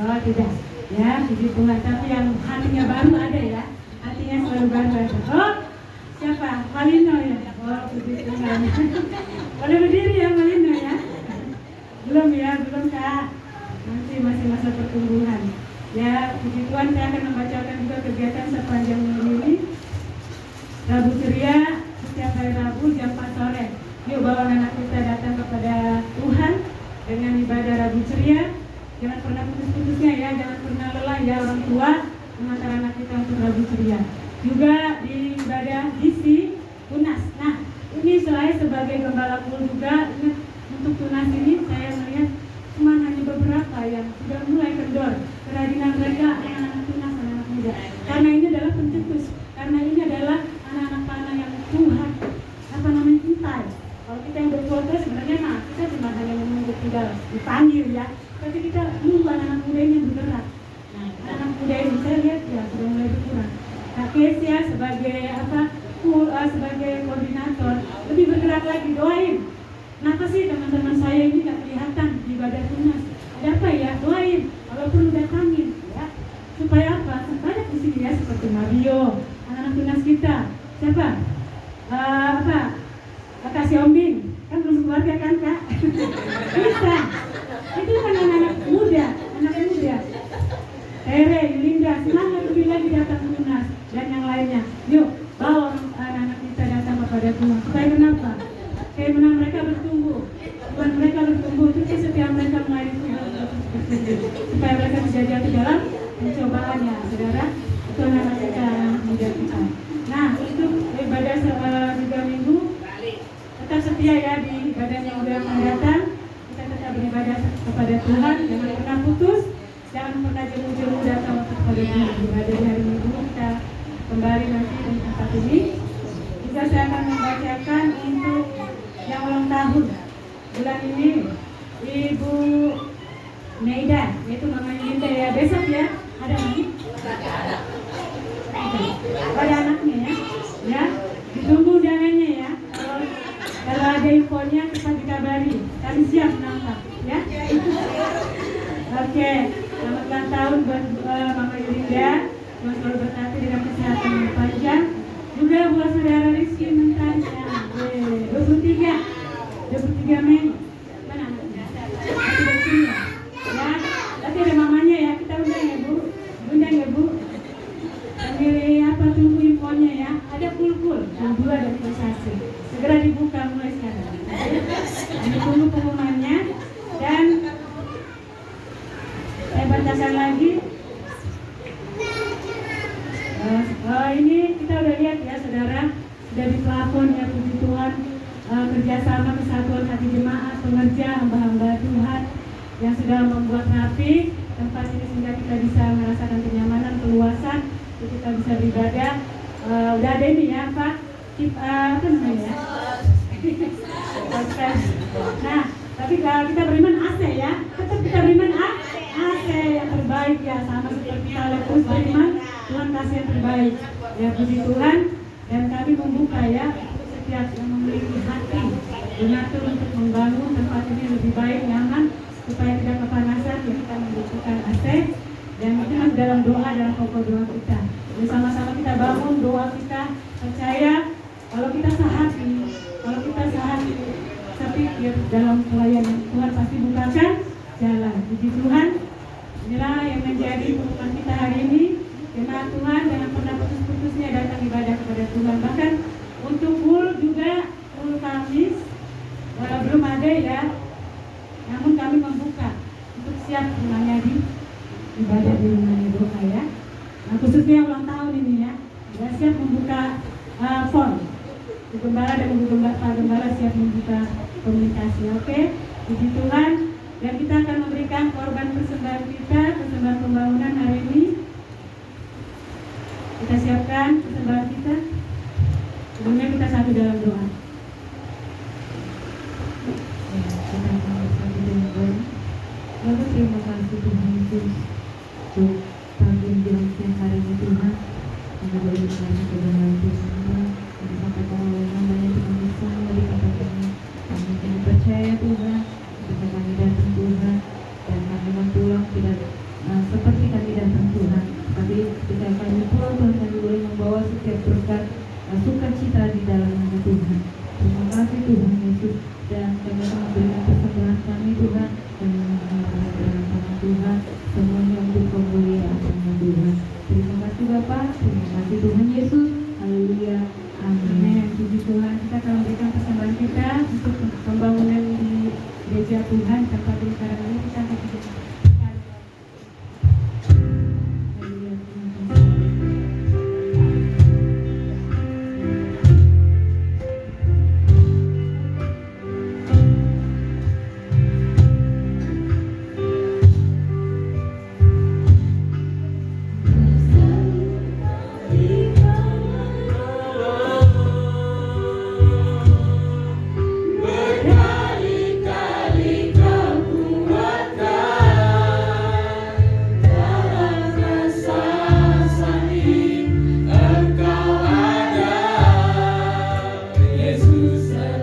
Oh tidak, ya puji Tuhan. Tapi yang hatinya baru ada ya, hatinya selalu baru ada. Oh siapa? Malino ya. Oh puji Tuhan. Boleh berdiri ya Malino ya. Belum ya, belum Kak. Nanti masih masa pertumbuhan. Ya puji Tuhan, saya akan membacakan juga kegiatan sepanjang minggu ini. Rabu ceria setiap hari Rabu jam 4 sore. Yuk bawa anak kita datang kepada Tuhan dengan ibadah Rabu ceria. Jangan pernah putus-putusnya ya, jangan pernah lelah ya orang tua mengantar anak kita untuk Rabu ceria. Juga di ibadah isi tunas. Nah, ini saya sebagai gembala pul juga ingat untuk tunas ini saya melihat cuma hanya beberapa yang sudah mulai kendor kerajinan mereka anak-anak tunas, anak-anak muda. Karena ini adalah pencetus, karena ini adalah anak-anak panah yang Tuhan cintai. Kalau kita yang berkeluarga sebenarnya kita cuma hanya menunggu tinggal dipanggil ya. Tapi kita nunggu anak-anak muda ini yang bergerak. Nah, anak muda ini saya lihat ya sudah mulai berkurang. Kak Kesia sebagai sebagai koordinator lebih bergerak lagi, doain. Kenapa sih teman-teman saya ini nggak kelihatan di ibadah tunas? Ada apa ya? Doain. Kalau perlu datangin ya. Supaya apa? Banyak di sini ya seperti Mario, anak-anak tunas kita. Siapa? Kakak Siombing. Kan belum keluarga kan Kak? Bisa. Itu kan anak-anak muda, anak muda. Tere, Yulinda, semangat lebih lagi datang tunas dan yang lainnya. Yuk, bawa anak-anak kita datang kepada Tuhan. Supaya kenapa? Supaya menang mereka bertumbuh. Tuhan mereka bertumbuh, itu setiap mereka melayani Tuhan bertumbuh. Supaya mereka bisa jatuh dalam pencobaannya, saudara. Itu anak-anak kita, anak muda kita. Nah, untuk ibadah 3 minggu tetap setia ya di ibadah yang udah mendatang. Kita tetap beribadah kepada Tuhan, jangan pernah putus, jangan pernah jemu-jemu datang kepada Tuhan. Ibadah di hari Minggu kita kembali nanti di tempat ini. Juga saya akan membacakan untuk yang ulang tahun bulan ini, Ibu Neida, yaitu Mama Linda ya. Besok ya, ada lagi? Ada anaknya ya, ditunggu undangannya ya. Kalau ada infonya cepat dikabari, kami siap menangkap ya. Oke, selamat ulang tahun buat Mama Yulinda. Tuhan selalu berkati dengan kesehatan yang panjang. Juga buat saudara Rizky Mentannya 23 Mei. Mana anaknya? Masih di sini ya? Ya, nanti ada mamanya ya, kita undang ya Bu. Undang ya Bu. Sambil apa tunggu infonya ya. Ada pul-pul yang 2 dari Konsasi. Segera dibuka mulai sekarang. Ini tunggu pengumumannya. Dan saya bacakan lagi. Ini kita udah lihat ya saudara, sudah di plafon ya puji Tuhan. kerjasama kesatuan hati jemaat, pengerja, hamba-hamba Tuhan yang sudah membuat rapi tempat ini sehingga kita bisa merasakan kenyamanan, keluasan, kita bisa beribadah. Udah ada ini ya Pak, apa namanya ya? Nah, tapi kita beriman AC ya, tetap kita beriman AC yang terbaik ya, sama seperti Salefus beriman, Tuhan kasih yang terbaik ya, puji Tuhan. Dan kami membuka ya setiap yang memiliki hati donatur untuk membangun tempat ini lebih baik, nyaman, supaya tidak kepanasan ya, kita membutuhkan AC. Dan itu kan dalam doa, dalam pokok doa kita. Jadi sama-sama kita bangun doa kita, percaya kalau kita sehati, tapi ya, dalam pelayanan Tuhan pasti bukakan jalan. Puji Tuhan. Inilah yang menjadi pembukaan kita hari ini. Jemaat Tuhan jangan pernah putus-putusnya datang ibadah kepada Tuhan. Bahkan untuk juga Kamis belum ada ya. Namun kami membuka untuk siap semuanya di ibadah di rumahnya doa ya. Nah, khususnya ulang tahun ini ya, sudah siap membuka form. Bu Gembala dan Pak Gembala siap membuka komunikasi. Oke, puji Tuhan. Dan kita akan memberikan korban persembahan kita, persembahan pembangunan hari ini. Kita siapkan persembahan kita. Sebelumnya kita satu dalam doa. Ya, kita akan satu dalam doa. Lalu terima kasih Tuhan Yesus untuk pagi yang siang hari ini Tuhan. Kami boleh berkata kebenaran Tuhan. Kami katakan oleh namanya Tuhan bisa dikatakan. Kami jangan percaya Tuhan. Ketika kami datang Tuhan dan kami pulang tidak seperti kami datang Tuhan. Tapi ketika kami pulang Tuhan, kami boleh membawa setiap berkat sukacita di dalam nama Tuhan. Terima kasih Tuhan Yesus. Dan kami akan memberikan persembahan kami Tuhan. Dan mengucapkan sama Tuhan semuanya untuk kemuliaan nama Tuhan. Terima kasih Bapak. Terima kasih Tuhan Yesus. Haleluya. Amin. Puji Tuhan. Kita akan memberikan persembahan kita untuk pembangunan di gereja Tuhan tempat ini. Sekarang ini kita akan berdoa. Yesus setia.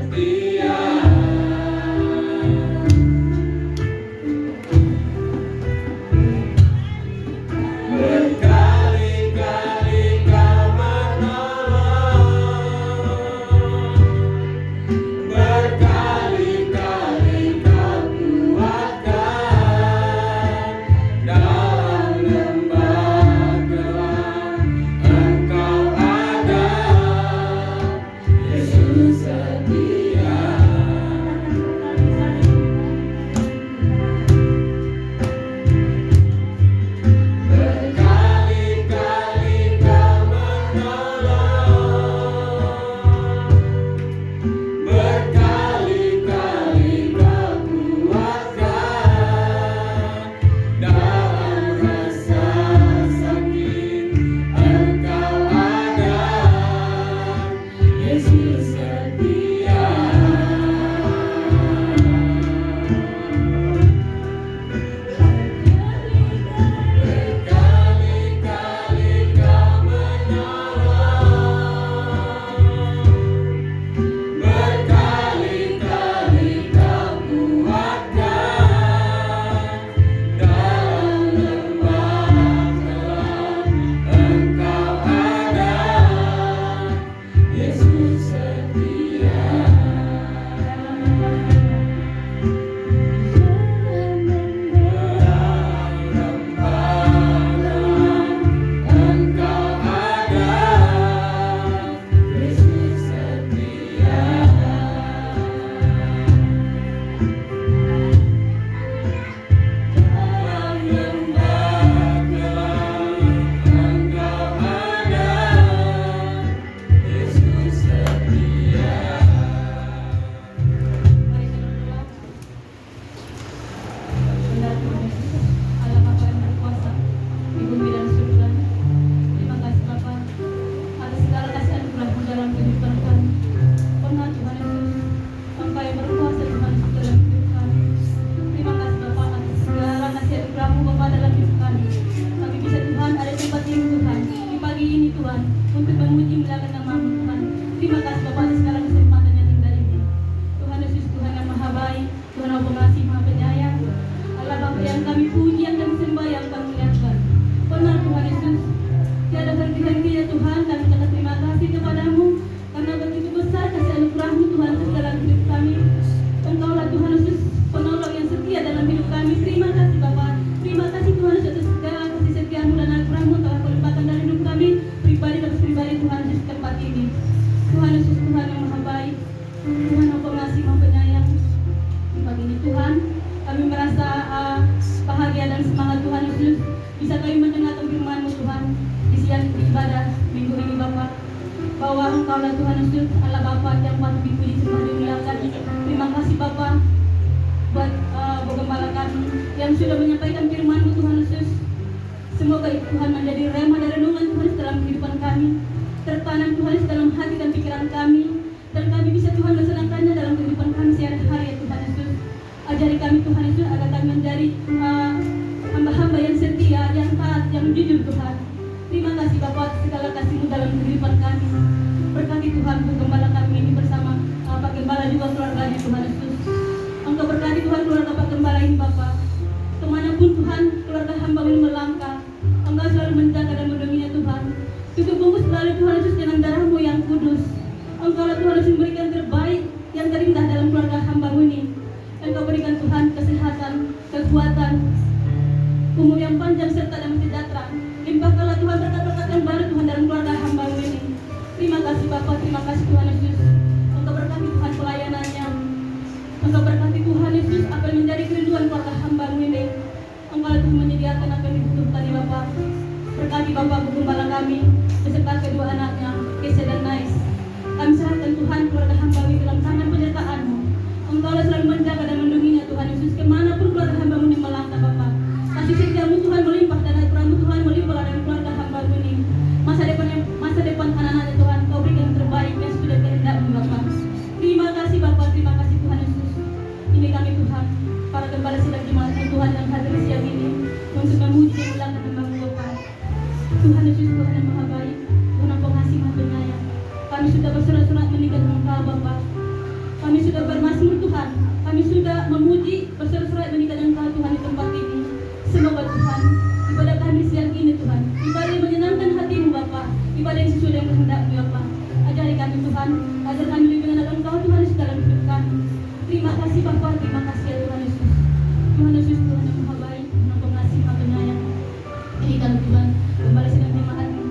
yang sudah menyampaikan firman-Mu Tuhan Yesus. Semoga itu Tuhan menjadi rema dan renungan Tuhan dalam kehidupan kami, tertanam Tuhan dalam hati dan pikiran kami, dan kami bisa Tuhan melaksanakannya dalam kehidupan kami sehari-hari ya Tuhan Yesus. Ajari kami Tuhan Yesus agar kami menjadi hamba-hamba yang setia, yang taat, yang jujur Tuhan. Terima kasih Bapa segala kasih-Mu dalam kehidupan kami. Berkati Tuhan penggembala kami ini bersama Pak Gembala juga keluarganya Tuhan Yesus. Engkau berkati Tuhan keluarga Pak Gembala ini Bapa. Kemanapun Tuhan keluarga hamba ini melangkah, Engkau selalu menjaga dan melindunginya Tuhan. Tutup bungkus selalu Tuhan Yesus dengan darah-Mu yang kudus. Engkau Tuhan Yesus memberikan terbaik yang terindah dalam keluarga hamba-Mu ini. Engkau berikan Tuhan kesehatan, kekuatan, umur yang panjang serta damai sejahtera. Limpahkanlah Tuhan berkat-berkat yang baru Tuhan dalam keluarga hamba-Mu ini. Terima kasih Bapa, terima kasih Tuhan Yesus. Engkau berkati Tuhan pelayanannya. Engkau berkati Tuhan Yesus apa yang menjadi kerinduan keluarga hamba-Mu ini. Engkau Tuhan menyediakan apa yang dibutuhkan ya Bapa. Berkati Bapa penggembala kami beserta kedua anaknya, Kese dan Nais. Kami serahkan Tuhan keluarga hamba-Mu dalam tangan penyertaan-Mu. Engkau selalu menjaga dan melindunginya Tuhan Yesus kemanapun keluarga hamba-Mu ini melangkah Bapa. Kasih setia-Mu Tuhan melimpah dan anugerah-Mu Tuhan melimpah dalam keluarga hamba-Mu ini. Masa depan anak-anaknya Tuhan Kau berikan yang terbaik yang sudah kehendak-Mu Bapa. Terima kasih Bapa, terima kasih Tuhan Yesus. Ini kami Tuhan, para gembala sidang jemaat-Mu Tuhan yang hadir siang ini untuk memuji dan melangkah hamba-Mu Bapa. Tuhan Yesus Tuhan yang Maha Baik, Tuhan yang Pengasih Maha Penyayang. Kami sudah bersorak-sorak meninggalkan Engkau Bapa. Kami sudah bermazmur Tuhan, kami sudah memuji bersorak-sorak meninggalkan Engkau Tuhan di tempat ini. Semoga Tuhan ibadah kami siang ini Tuhan, ibadah yang menyenangkan hati-Mu Bapa, ibadah yang sesuai dengan kehendak-Mu Bapa. Ajari kami Tuhan, agar kami lebih mengenal Engkau Tuhan Yesus dalam hidup kami. Terima kasih Bapa, terima kasih ya Tuhan Yesus. Tuhan Yesus Tuhan yang Maha Baik, Tuhan yang Pengasih Maha Penyayang. Ini kami Tuhan, kembali sedang jemaat-Mu.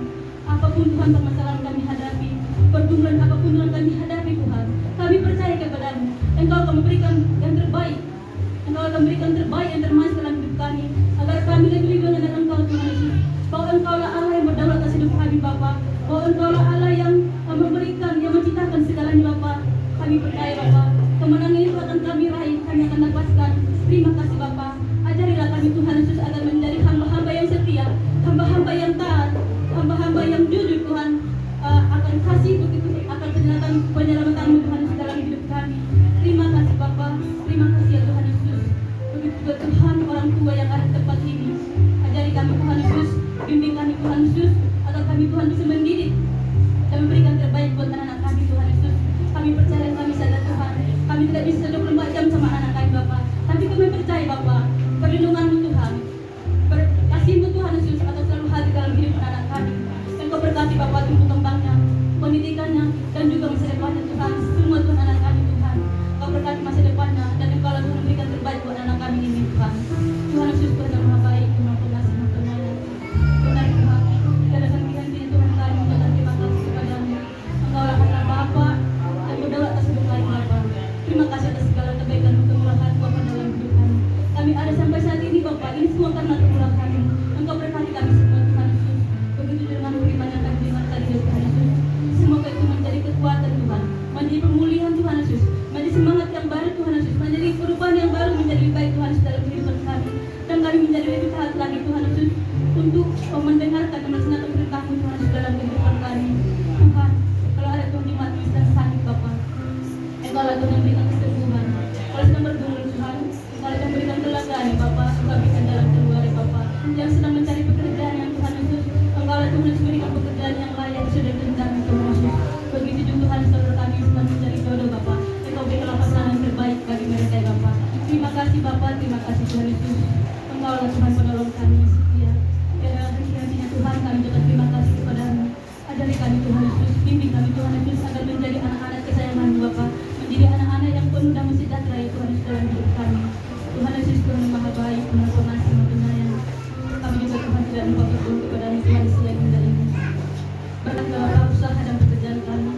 Apapun Tuhan permasalahan kami hadapi, pergumulan apapun Tuhan kami hadapi Tuhan, kami percaya kepada-Mu. Engkau akan memberikan yang terbaik. Engkau akan memberikan terbaik yang termanis dalam hidup kami, agar kami lebih mengenal Engkau Tuhan Yesus. Bahwa Engkau lah Allah yang berdaulat atas hidup kami Bapa. Bahwa Engkau lah Allah yang memberikan, yang menciptakan segalanya Bapa. Kami percaya Bapa, kemenangan itu akan kami raih, kami akan dapatkan. Terima kasih Bapa. Ajarilah kami Tuhan Yesus agar menjadi hamba-hamba yang setia, hamba-hamba yang taat, hamba-hamba yang jujur Tuhan, akan kasih begitu, akan penyelamatan-Mu Tuhan Yesus dalam hidup kami. Terima kasih Bapa, terima kasih ya Tuhan Yesus. Begitu juga Tuhan orang tua yang ada di tempat ini. Ajari kami Tuhan Yesus, bimbing kami Tuhan Yesus, agar kami Tuhan bisa mendidik dan memberikan terbaik buat anak-anak kami Tuhan Yesus. Kami percaya kami sadar Tuhan, kami tidak bisa 24 jam sama anak kami Bapa, tapi kami percaya Bapa, perlindungan-Mu Tuhan, kasih-Mu Tuhan Yesus akan selalu hadir dalam hidup anak kami. Engkau berkati Bapa tumbuh kembangnya, pendidikannya, dan juga masa depannya Tuhan. Semua Tuhan anak kami Tuhan, Engkau berkati masa depannya, dan Engkau lah Tuhan memberikan terbaik buat anak kami ini Tuhan. Tuhan Yesus Tuhan yang Maha Baik, Tuhan yang Pengasih Maha Penyayang. Benar Tuhan, tiada henti-hentinya Tuhan kami mengucapkan terima kasih kepada-Mu. Engkau lah adalah Bapa yang berdaulat atas hidup kami Bapa. Terima kasih atas segala kebaikan-Mu, kemurahan-Mu Bapa dalam hidup kami. Kami ada sampai saat ini Bapa, ini semua karena kemurahan-Mu. Engkau berkati kami semua Tuhan Yesus. Begitu dengan firman yang kami dengar tadi ya Tuhan Yesus. Semoga itu menjadi kekuatan Tuhan, menjadi pemulihan Tuhan Yesus, menjadi semangat yang baru Tuhan Yesus, menjadi perubahan yang baru, menjadi lebih baik Tuhan Yesus dalam kehidupan kami. Dan kami menjadi lebih taat lagi Tuhan Yesus untuk mendengarkan dan melaksanakan perintah-Mu Tuhan Yesus dalam kehidupan kami. Tuhan, kalau ada Tuhan jemaat yang sakit Bapa, Engkau lah Tuhan yang berikan kesembuhan. Kalau sedang bergumul Tuhan, Engkau lah yang berikan kelegaan ya Bapa, Engkau berikan jalan keluar ya Bapa. Yang sedang mencari pekerjaan yang Tuhan Yesus, Engkau lah Tuhan Yesus berikan pekerjaan yang layak sudah kehendak-Mu Tuhan Yesus. Begitu juga Tuhan saudara kami sedang mencari jodoh Bapa, Engkau berikanlah pasangan yang terbaik bagi mereka ya Bapa. Terima kasih Bapa, terima kasih Tuhan Yesus. Engkau lah Tuhan penolong kami yang setia. Ya dalam hati-hatinya Tuhan kami juga terima kasih kepada-Mu. Ajari kami Tuhan Yesus, bimbing kami Tuhan Yesus agar menjadi anak-anak kesayangan-Mu Bapa, menjadi anak-anak yang penuh damai sejahtera ya Tuhan Yesus dalam hidup kami. Tuhan Yesus Tuhan yang Maha Baik, Tuhan yang Pengasih Maha Penyayang. Kami juga Tuhan tidak lupa berdoa kepada-Mu Tuhan siang dan ini. Berkati usaha dan pekerjaan kami.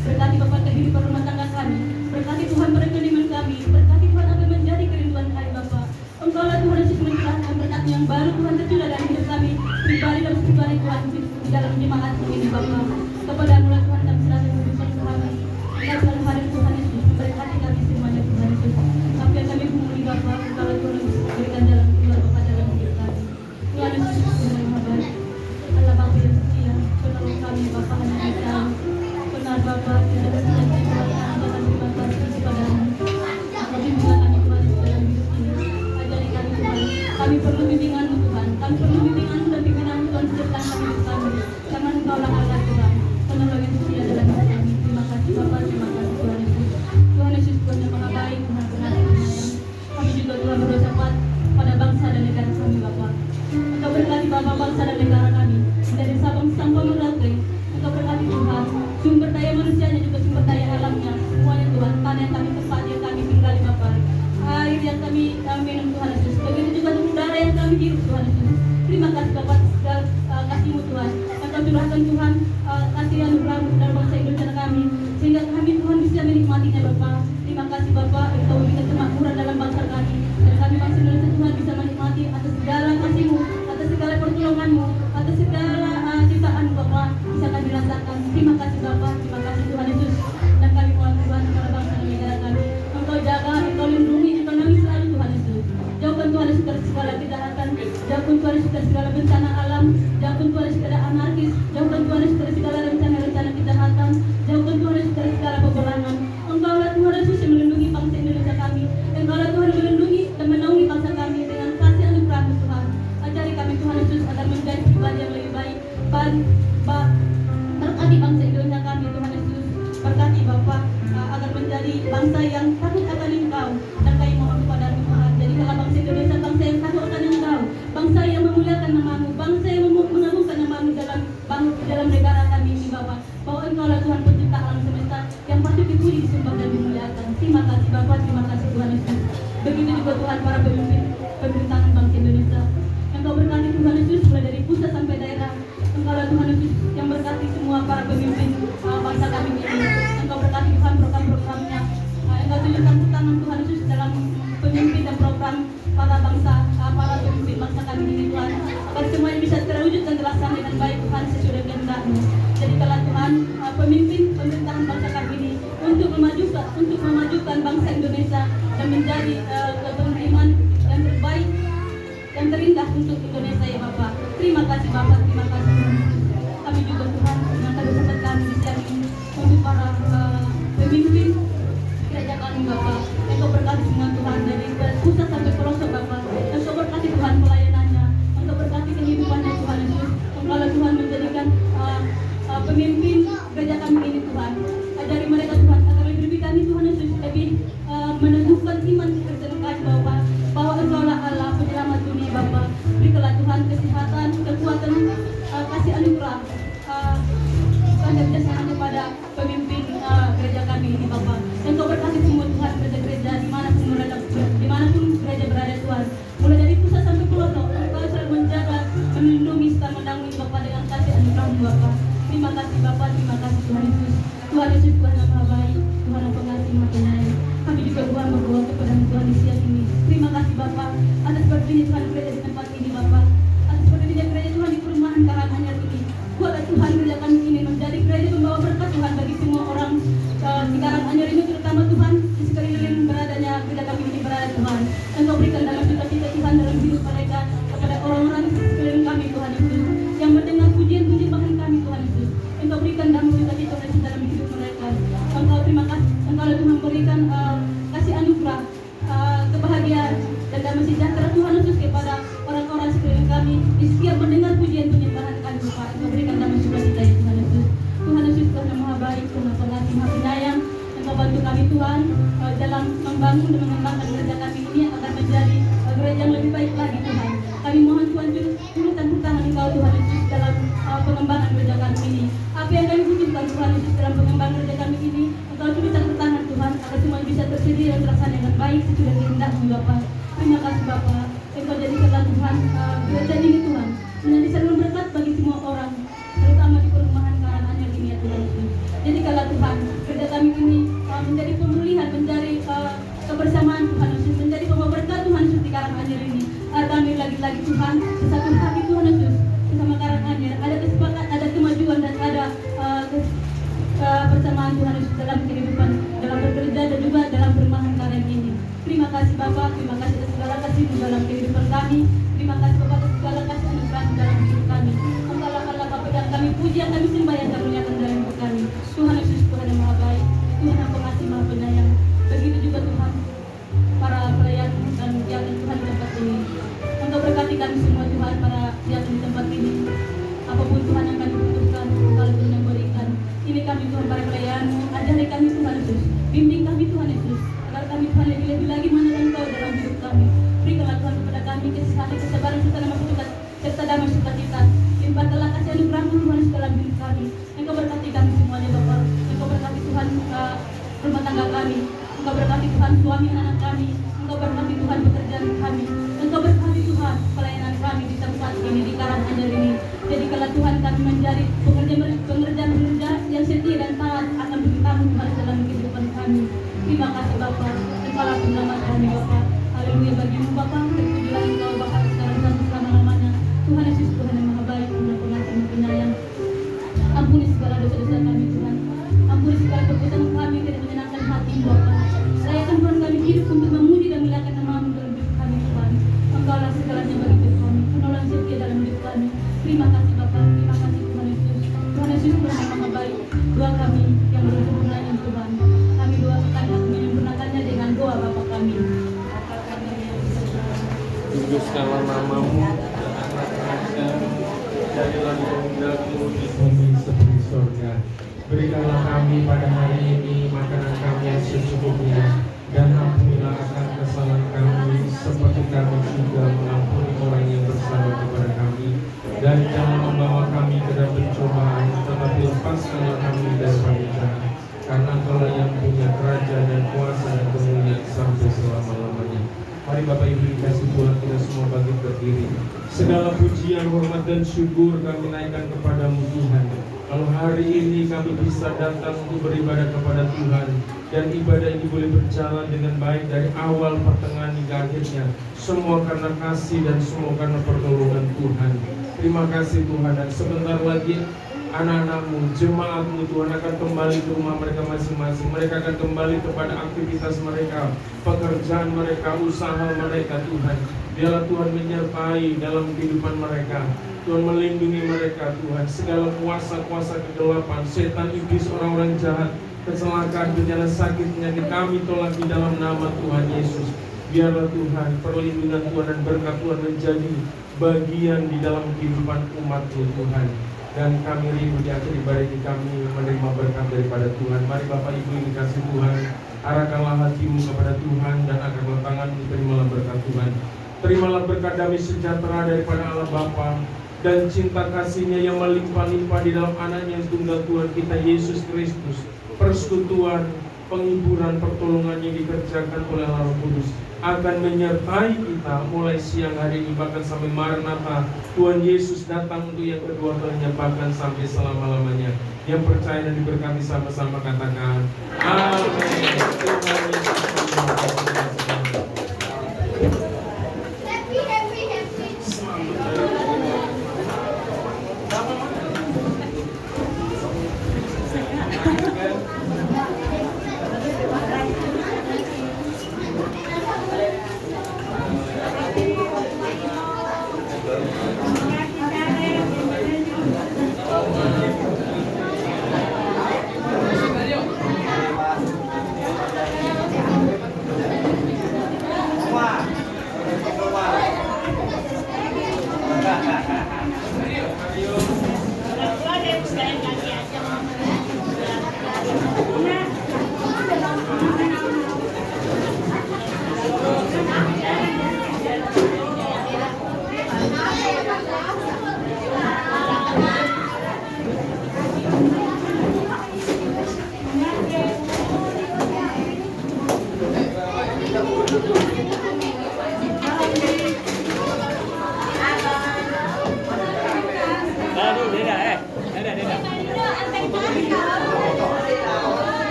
Berkati Bapa kehidupan rumah tangga kami. Berkati Tuhan perekonomian kami. Berkati Tuhan akan menjadi kerinduan kami Bapa. Engkau lah Tuhan Yesus mencurahkan berkat yang baru Tuhan tercurah dalam hidup kami. Pribadi dan pribadi Tuhan di dalam jemaat-Mu ini Bapa. Kepada-Mu lah Tuhan kami serahkan kehidupan kami. Engkau selalu hadir Tuhan Yesus memberkati kami semuanya Tuhan Yesus. Sampai kami memulih Bapa, Engkau lah Tuhan Yesus berikan jalan kami minum Tuhan Yesus. Begitu juga untuk udara yang kami hirup Tuhan Yesus. Terima kasih Bapa segala kasih-Mu Tuhan. Engkau curahkan Tuhan kasih anugerah-Mu dalam bangsa Indonesia kami, sehingga kami Tuhan bisa menikmatinya Bapa. Terima kasih Bapa, Engkau berikan kemakmuran dalam bangsa kami, dan kami bangsa Indonesia Tuhan bisa menikmati atas segala kasih-Mu, atas segala pertolongan-Mu, atas segala ciptaan Bapa bisa kami rasakan. Terima kasih Bapa, terima kasih Tuhan Yesus. Dan kami mohon Tuhan kepada bangsa dan negara kami, Engkau jaga, Engkau lindungi, Engkau naungi selalu Tuhan Yesus. Jauhkan Tuhan Yesus dari segala kejahatan, jauhkan Tuhan Yesus dari segala bencana alam, jauhkan Tuhan Yesus dari anarkis, jauhkan Tuhan Yesus dari segala rencana-rencana kejahatan, jauhkan Tuhan Yesus dari segala peperangan. Engkaulah Tuhan Yesus yang melindungi bangsa Indonesia kami. Engkaulah Tuhan yang melindungi dan menaungi bangsa kami dengan kasih anugerah-Mu Tuhan. Ajari kami Tuhan Yesus agar menjadi pribadi yang lebih baik. Berkati bangsa Indonesia kami Tuhan Yesus. Berkati Bapa agar menjadi bangsa yang takut akan Engkau, dan kami mohon kepada-Mu Tuhan. Jadikanlah bangsa Indonesia bangsa yang takut akan Engkau, bangsa yang memuliakan nama-Mu, bangsa yang mengagungkan nama-Mu dalam negara kami ini Bapa. Bahwa Engkaulah Tuhan pencipta alam semesta yang patut dipuji, disembah dan dimuliakan. Terima kasih Bapa, terima kasih Tuhan Yesus. Begitu juga Tuhan para pemimpin pemerintahan bangsa Indonesia. Engkau berkati Tuhan Yesus mulai dari pusat sampai daerah. Engkaulah Tuhan Yesus yang berkati semua para pemimpin bangsa kami ini. Engkau berkati Tuhan program-programnya. Engkau tunjukkan tangan Tuhan Yesus dalam pemimpin dan program para bangsa, para pemimpin bangsa kami ini Tuhan, agar semuanya bisa terwujud dan terlaksana dengan baik Tuhan sesuai dengan kehendak-Mu. Jadikanlah Tuhan pemimpin pemerintahan bangsa kami ini untuk memajukan bangsa Indonesia dan menjadi pemerintahan yang terbaik, yang terindah untuk Indonesia ya Bapak. Terima kasih Bapak, terima kasih Tuhan. Kami juga Tuhan mengangkat bersama kami di siang ini untuk para pemimpin gereja kami Bapak. Engkau berkati semua Tuhan dari pusat sampai pelosok Bapak. Engkau berkati Tuhan pelayanannya, Engkau berkati kehidupannya Tuhan Yesus. Engkau Tuhan menjadikan pemimpin gereja kami ini Tuhan. Ajari mereka Tuhan agar lebih kami Tuhan Yesus lebih meneguhkan iman Kristen kami Bapak, bahwa Engkaulah Allah penyelamat dunia Bapak. Berikanlah Tuhan kesehatan, kekuatan, kasih anugerah, Tuhan dan bijaksana kepada pemimpin gereja kami ini Bapak. Engkau berkati semua Tuhan gereja-gereja dimanapun gereja berada Tuhan, mulai dari pusat sampai pelosok. Engkau selalu menjaga, melindungi serta menaungi Bapak dengan kasih anugerah-Mu Bapak. Terima kasih Bapak, terima kasih Tuhan Yesus. Tuhan Yesus Tuhan yang Maha Baik, Tuhan yang Pengasih Maha Penyayang. Kami juga Tuhan berdoa kepada Tuhan di siang ini. Terima kasih Bapak atas berdirinya Tuhan gereja di tempat ini Bapak, atas berdirinya gereja Tuhan di perumahan Karanganyar ini. Buatlah Tuhan gereja kami ini menjadi gereja pembawa berkat Tuhan bagi semua orang di Karanganyar ini, terutama Tuhan di sekeliling beradanya gereja kami ini berada Tuhan. Engkau berikan dalam sukacita Tuhan dalam hidup mereka kepada orang-orang di sekeliling kami Tuhan Yesus yang mendengar pujian-pujian Tuhan kami Tuhan Yesus. Engkau berikan dalam sukacita Tuhan dalam hidup mereka. Engkau terima kasih, Engkau Tuhan memberikan kasih anugerah, kebahagiaan dan damai sejahtera Tuhan Yesus kepada orang-orang sekeliling kami di setiap mendengar pujian-pujian Tuhan kami Bapak. Engkau berikan damai sukacita ya Tuhan Yesus. Tuhan Yesus Tuhan yang Maha Baik, Tuhan yang Pengasih Maha Penyayang. Engkau bantu kami Tuhan dalam membangun dan mengembangkan gereja kami ini agar menjadi gereja yang lebih baik lagi Tuhan. Kami mohon Tuhan turutkan tangan Engkau Tuhan Yesus dalam pengembangan gereja kami ini. Apa yang kami butuhkan Tuhan Yesus dalam pengembangan gereja kami ini, Engkau turutkan tangan Tuhan agar semua bisa tersedia dan terlaksana dengan baik sesuai kehendak-Mu Bapak. Terima kasih Bapak. Engkau jadikanlah Tuhan gereja ini Tuhan menjadi saluran berkat bagi semua orang, terutama di perumahan Karanganyar ini ya Tuhan Yesus. Jadikanlah Tuhan gereja kami ini menjadi pemulihan, menjadi kebersamaan Tuhan Yesus, menjadi pembawa berkat Tuhan Yesus di Karanganyar ini. Kami lagi-lagi Tuhan sesatu hati Tuhan Yesus bersama Karanganyar, ada kesepakatan, ada kemajuan dan ada persamaan Tuhan Yesus dalam kehidupan, dalam bekerja dan juga dalam perumahan Karanganyar ini. Terima kasih Bapak, terima kasih atas segala kasih-Mu dalam kehidupan kami. Terima kasih Bapak atas segala kasih anugerah-Mu dalam hidup kami. Engkaulah Allah Bapak yang kami puji, yang kami sembah, yang kami muliakan dalam hidup kami. Tuhan Yesus Tuhan yang Maha Baik, Tuhan yang Pengasih Maha Penyayang. Begitu juga Tuhan para pelayan dan diaken Tuhan di tempat ini. Engkau berkati kami semua Tuhan, para diaken di tempat ini. Apapun Tuhan yang kami butuhkan, Engkau Tuhan yang berikan. Ini kami Tuhan para pelayan-Mu, ajari kami Tuhan Yesus, bimbing kami Tuhan Yesus, agar kami Tuhan lebih-lebih lagi mengenal Engkau dalam hidup kami. Berikanlah Tuhan kepada kami kesehatan, kesabaran serta damai sukacita, serta damai sukacita. Limpahkanlah kasih anugerah-Mu Tuhan Yesus dalam hidup kami. Engkau berkati kami semuanya Bapak. Engkau berkati Tuhan rumah tangga kami, Engkau berkati Tuhan suami anak kami, Engkau berkati Tuhan pekerjaan kami, Engkau berkati Tuhan pelayanan kami di tempat ini, di Karanganyar ini. Jadikanlah Tuhan kami menjadi pengerja yang setia dan taat akan beritamu Tuhan dalam kehidupan kami. Terima kasih Bapa, Engkaulah penyelamat kami Bapa. Haleluya bagimu Bapa, terpujilah Engkau Bapa sekarang dan selama-lamanya. Tuhan Yesus Tuhan yang Maha Baik, Tuhan Pengasih dan Penyayang. Ampuni segala dosa-dosa kami Tuhan. Ampuni segala perbuatan kami yang tidak menyenangkan hati-Mu Bapa. Layakan Tuhan kami hidup untuk memuji dan memuliakan nama-Mu dalam hidup kami Tuhan. Engkaulah segalanya bagi hidup kami, penolong setia dalam hidup kami. Terima kasih Bapa, terima kasih Tuhan Yesus. Tuhan Yesus Tuhan yang Maha Baik. Doa kami yang berhubungan Tuhan, kami doakan dan menyempurnakannya dengan doa Bapa kami. Kuduskanlah namamu dan anak-anakmu, jadilah kehendakmu di bumi seperti surga. Berikanlah kami pada hari ini makanan kami yang secukupnya, dan ampunilah akan kesalahan kami seperti kami juga mengampuni orang yang bersalah kepada kami. Dan jangan membawa kami ke dalam pencobaan, tetapi lepaskanlah kami daripada jahat. Karena Engkaulah yang punya kerajaan dan kuasa dan kemuliaan sampai selama-lamanya. Mari Bapak Ibu dikasih Tuhan, kita semua bangkit berdiri. Segala pujian, hormat dan syukur kami naikkan kepadamu Tuhan. Kalau hari ini kami bisa datang untuk beribadah kepada Tuhan, dan ibadah ini boleh berjalan dengan baik dari awal, pertengahan hingga akhirnya, semua karena kasih dan semua karena pertolongan Tuhan. Terima kasih Tuhan, dan sebentar lagi anak-anakmu, jemaatmu Tuhan akan kembali ke rumah mereka masing-masing. Mereka akan kembali kepada aktivitas mereka, pekerjaan mereka, usaha mereka Tuhan. Biarlah Tuhan menyertai dalam kehidupan mereka. Tuhan melindungi mereka Tuhan. Segala kuasa-kuasa kegelapan, setan, iblis, orang-orang jahat, kecelakaan, bencana, sakit, penyakit kami tolak di dalam nama Tuhan Yesus. Biarlah Tuhan perlindungan Tuhan dan berkat Tuhan menjadi bagian di dalam kehidupan umat-Mu Tuhan. Dan kami rindu di akhir ibadah ini kami menerima berkat daripada Tuhan. Mari Bapak Ibu yang dikasih Tuhan, arahkanlah hatimu kepada Tuhan dan angkatlah tanganmu, terimalah berkat Tuhan. Terimalah berkat damai sejahtera daripada Allah Bapa dan cinta kasih-Nya yang melimpah-limpah di dalam Anaknya yang tunggal Tuhan kita Yesus Kristus. Persekutuan, penghiburan, pertolongan yang dikerjakan oleh Allah Roh Kudus akan menyertai kita mulai siang hari ini bahkan sampai Maranatha. Tuhan Yesus datang untuk yang kedua kalinya bahkan sampai selama-lamanya. Yang percaya dan diberkati sama-sama katakan amin.